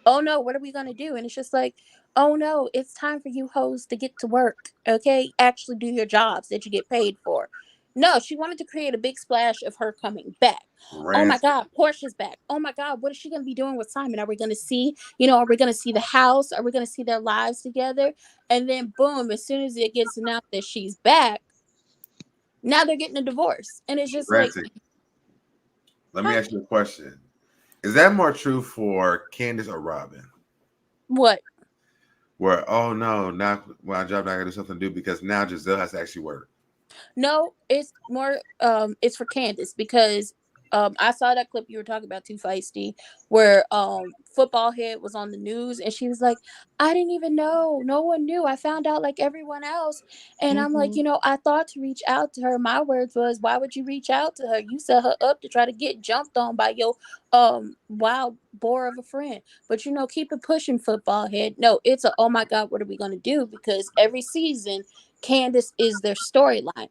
Speaker 7: oh no, what are we gonna do? And it's just like, oh no, it's time for you hoes to get to work. Okay, actually do your jobs that you get paid for. No, she wanted to create a big splash of her coming back. Oh my
Speaker 2: Rant.
Speaker 7: God, Portia's back. Oh my God, what is she gonna be doing with Simon? Are we gonna see, are we gonna see the house? Are we gonna see their lives together? And then boom, as soon as it gets announced that she's back, now they're getting a divorce. And it's just like,
Speaker 2: Ranting. Let me
Speaker 7: huh?
Speaker 2: ask you a question. Is that more true for Candace or Robin?
Speaker 7: What?
Speaker 2: Where, oh no, now my job not gonna do something to do because now Giselle has to actually work.
Speaker 7: No, it's more it's for Candace because I saw that clip you were talking about too, Feisty, where football head was on the news and she was like, I didn't even know. No one knew. I found out like everyone else. And I'm like, I thought to reach out to her. My words was, why would you reach out to her? You set her up to try to get jumped on by your wild boar of a friend. But keep it pushing, football head. No, it's a, oh my God, what are we gonna do? Because every season Candace is their storyline.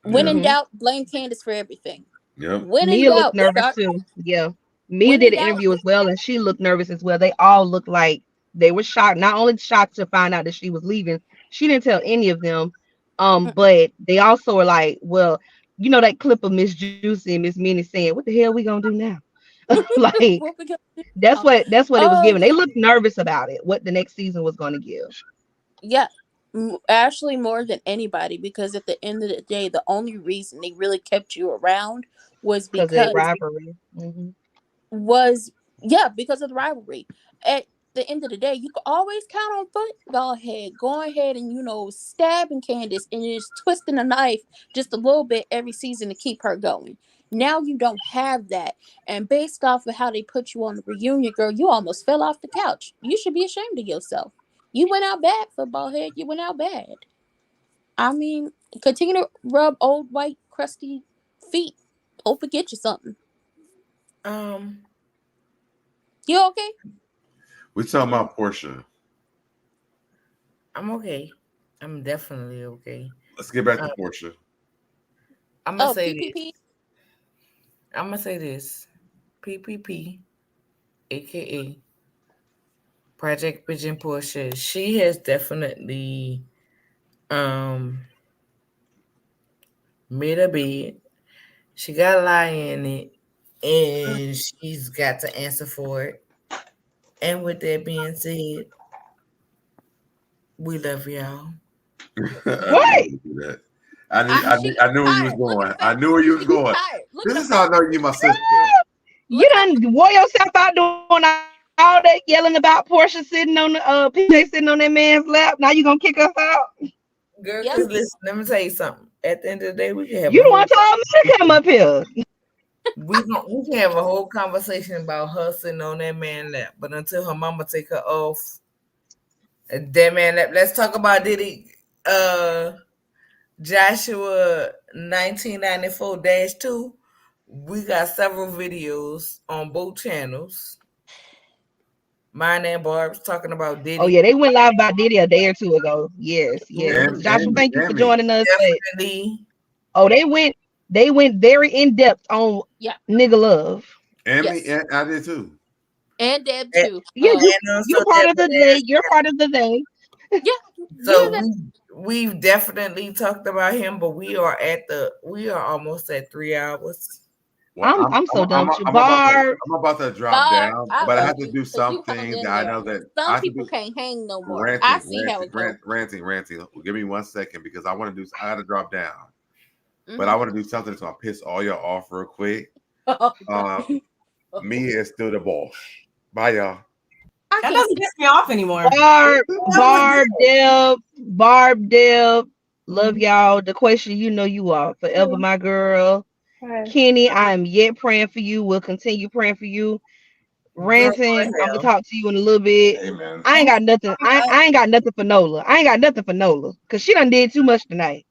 Speaker 7: When in
Speaker 2: Yeah.
Speaker 7: doubt, blame Candace for everything.
Speaker 2: Yep.
Speaker 7: When in
Speaker 5: Mia looked
Speaker 7: doubt,
Speaker 5: nervous
Speaker 7: start.
Speaker 5: too. Yeah. Mia
Speaker 7: When in
Speaker 5: did an
Speaker 7: doubt,
Speaker 5: interview as well, and she looked nervous as well. They all looked like they were shocked. Not only shocked to find out that she was leaving, she didn't tell any of them. But they also were like, well, that clip of Miss Juicy and Miss Minnie saying, "What the hell we gonna do now?" Like
Speaker 7: what we gonna do
Speaker 5: that's
Speaker 7: now?
Speaker 5: what it was
Speaker 7: Oh
Speaker 5: giving. They looked nervous about it. What the next season was going to give
Speaker 7: yeah, Ashley more than anybody because at the end of the day, the only reason they really kept you around was
Speaker 5: because of that
Speaker 7: because
Speaker 5: rivalry.
Speaker 7: was yeah, because of the rivalry. At the end of the day, you can always count on football head going ahead and stabbing Candace and just twisting a knife just a little bit every season to keep her going. Now you don't have that, and based off of how they put you on the reunion, girl, you almost fell off the couch. You should be ashamed of yourself. You went out bad, football head. You went out bad. I mean, continue to rub old white crusty feet. Hope it get you something.
Speaker 3: Um,
Speaker 7: You okay?
Speaker 2: We talking about Porsha.
Speaker 3: I'm okay. I'm definitely okay.
Speaker 2: Let's get back to
Speaker 3: Uh,
Speaker 2: Porsha.
Speaker 3: I'm gonna
Speaker 7: Oh,
Speaker 3: say this.
Speaker 7: PPP.
Speaker 3: I'm gonna say this. PPP, aka Project Pigeon Porsche. She has definitely um made a bed. She got a lie in it, and she's got to answer for it. And with that being said, we love y'all.
Speaker 2: I knew
Speaker 5: What?
Speaker 2: you would do that. I knew where you was going. I knew where you was going. This is how I know you my sister.
Speaker 5: You done wore yourself out doing all that yelling about Porsha sitting on the PJ sitting on that man's lap. Now you gonna kick us out?
Speaker 3: Girl, because listen, let me tell you something. At the end of the day, we can have
Speaker 5: you the one told me to come up here.
Speaker 3: We can have a whole conversation about her sitting on that man lap, but until her mama take her off that man lap, let's talk about Diddy. Joshua 1994-2. We got several videos on both channels. Mine and Barb's talking about Diddy.
Speaker 5: Oh yeah, they went live about Diddy a day or two ago. Yes. Joshua, thank you for joining us.
Speaker 3: Definitely.
Speaker 5: Oh, they went very in depth on nigga love.
Speaker 2: And me, and I did too.
Speaker 7: And Deb too.
Speaker 5: Yeah, you're part of the day. You're part of the day.
Speaker 7: Yeah.
Speaker 3: So we've definitely talked about him, but we are almost at 3 hours.
Speaker 2: Well,
Speaker 5: I'm so done with you,
Speaker 2: Barb. I'm about to drop down, but I have to do
Speaker 7: you
Speaker 2: something that I know that
Speaker 7: some people can't hang no more.
Speaker 2: Ranting,
Speaker 7: I see how it goes.
Speaker 2: Ranting. Give me 1 second because I got to drop down. But I want to do something that's gonna piss all y'all off real quick. Me is still the boss. Bye, y'all.
Speaker 1: That doesn't piss me off anymore.
Speaker 5: Barb, Deb, love y'all. The question, you are forever my girl. Kenny, I am yet praying for you. We'll continue praying for you. Ranting, I'm gonna talk to you in a little bit.
Speaker 6: Amen.
Speaker 5: I ain't got nothing. I ain't got nothing for Nola. I ain't got nothing for Nola because she done did too much tonight.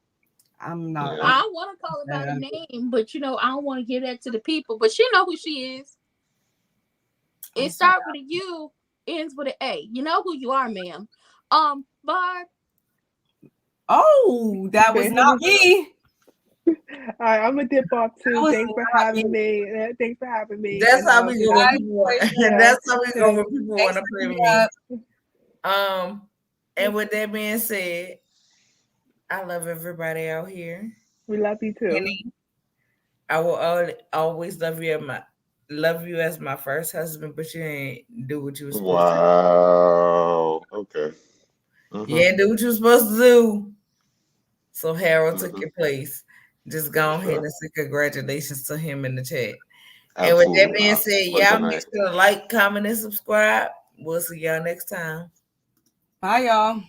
Speaker 1: I'm not.
Speaker 7: I don't want to call her by the name, but I don't want to give that to the people. But she know who she is. It starts with a U, ends with an A. You know who you are, ma'am. Barb.
Speaker 1: Oh, that was not me.
Speaker 4: All right, I'm gonna dip off too. Thanks for having me.
Speaker 3: That's how we go when people want. That's how we go when people want to play with me. And with that being said, I love everybody out here.
Speaker 4: We love you too.
Speaker 3: Kenny, I will always love you as my first husband, but you ain't do what you were supposed to do.
Speaker 6: Wow. Okay.
Speaker 3: You ain't do what you were supposed to do. So Harold took your place. Just go ahead and say congratulations to him in the chat. Absolutely. And with that being said, y'all make sure to like, comment, and subscribe. We'll see y'all next time.
Speaker 1: Bye, y'all.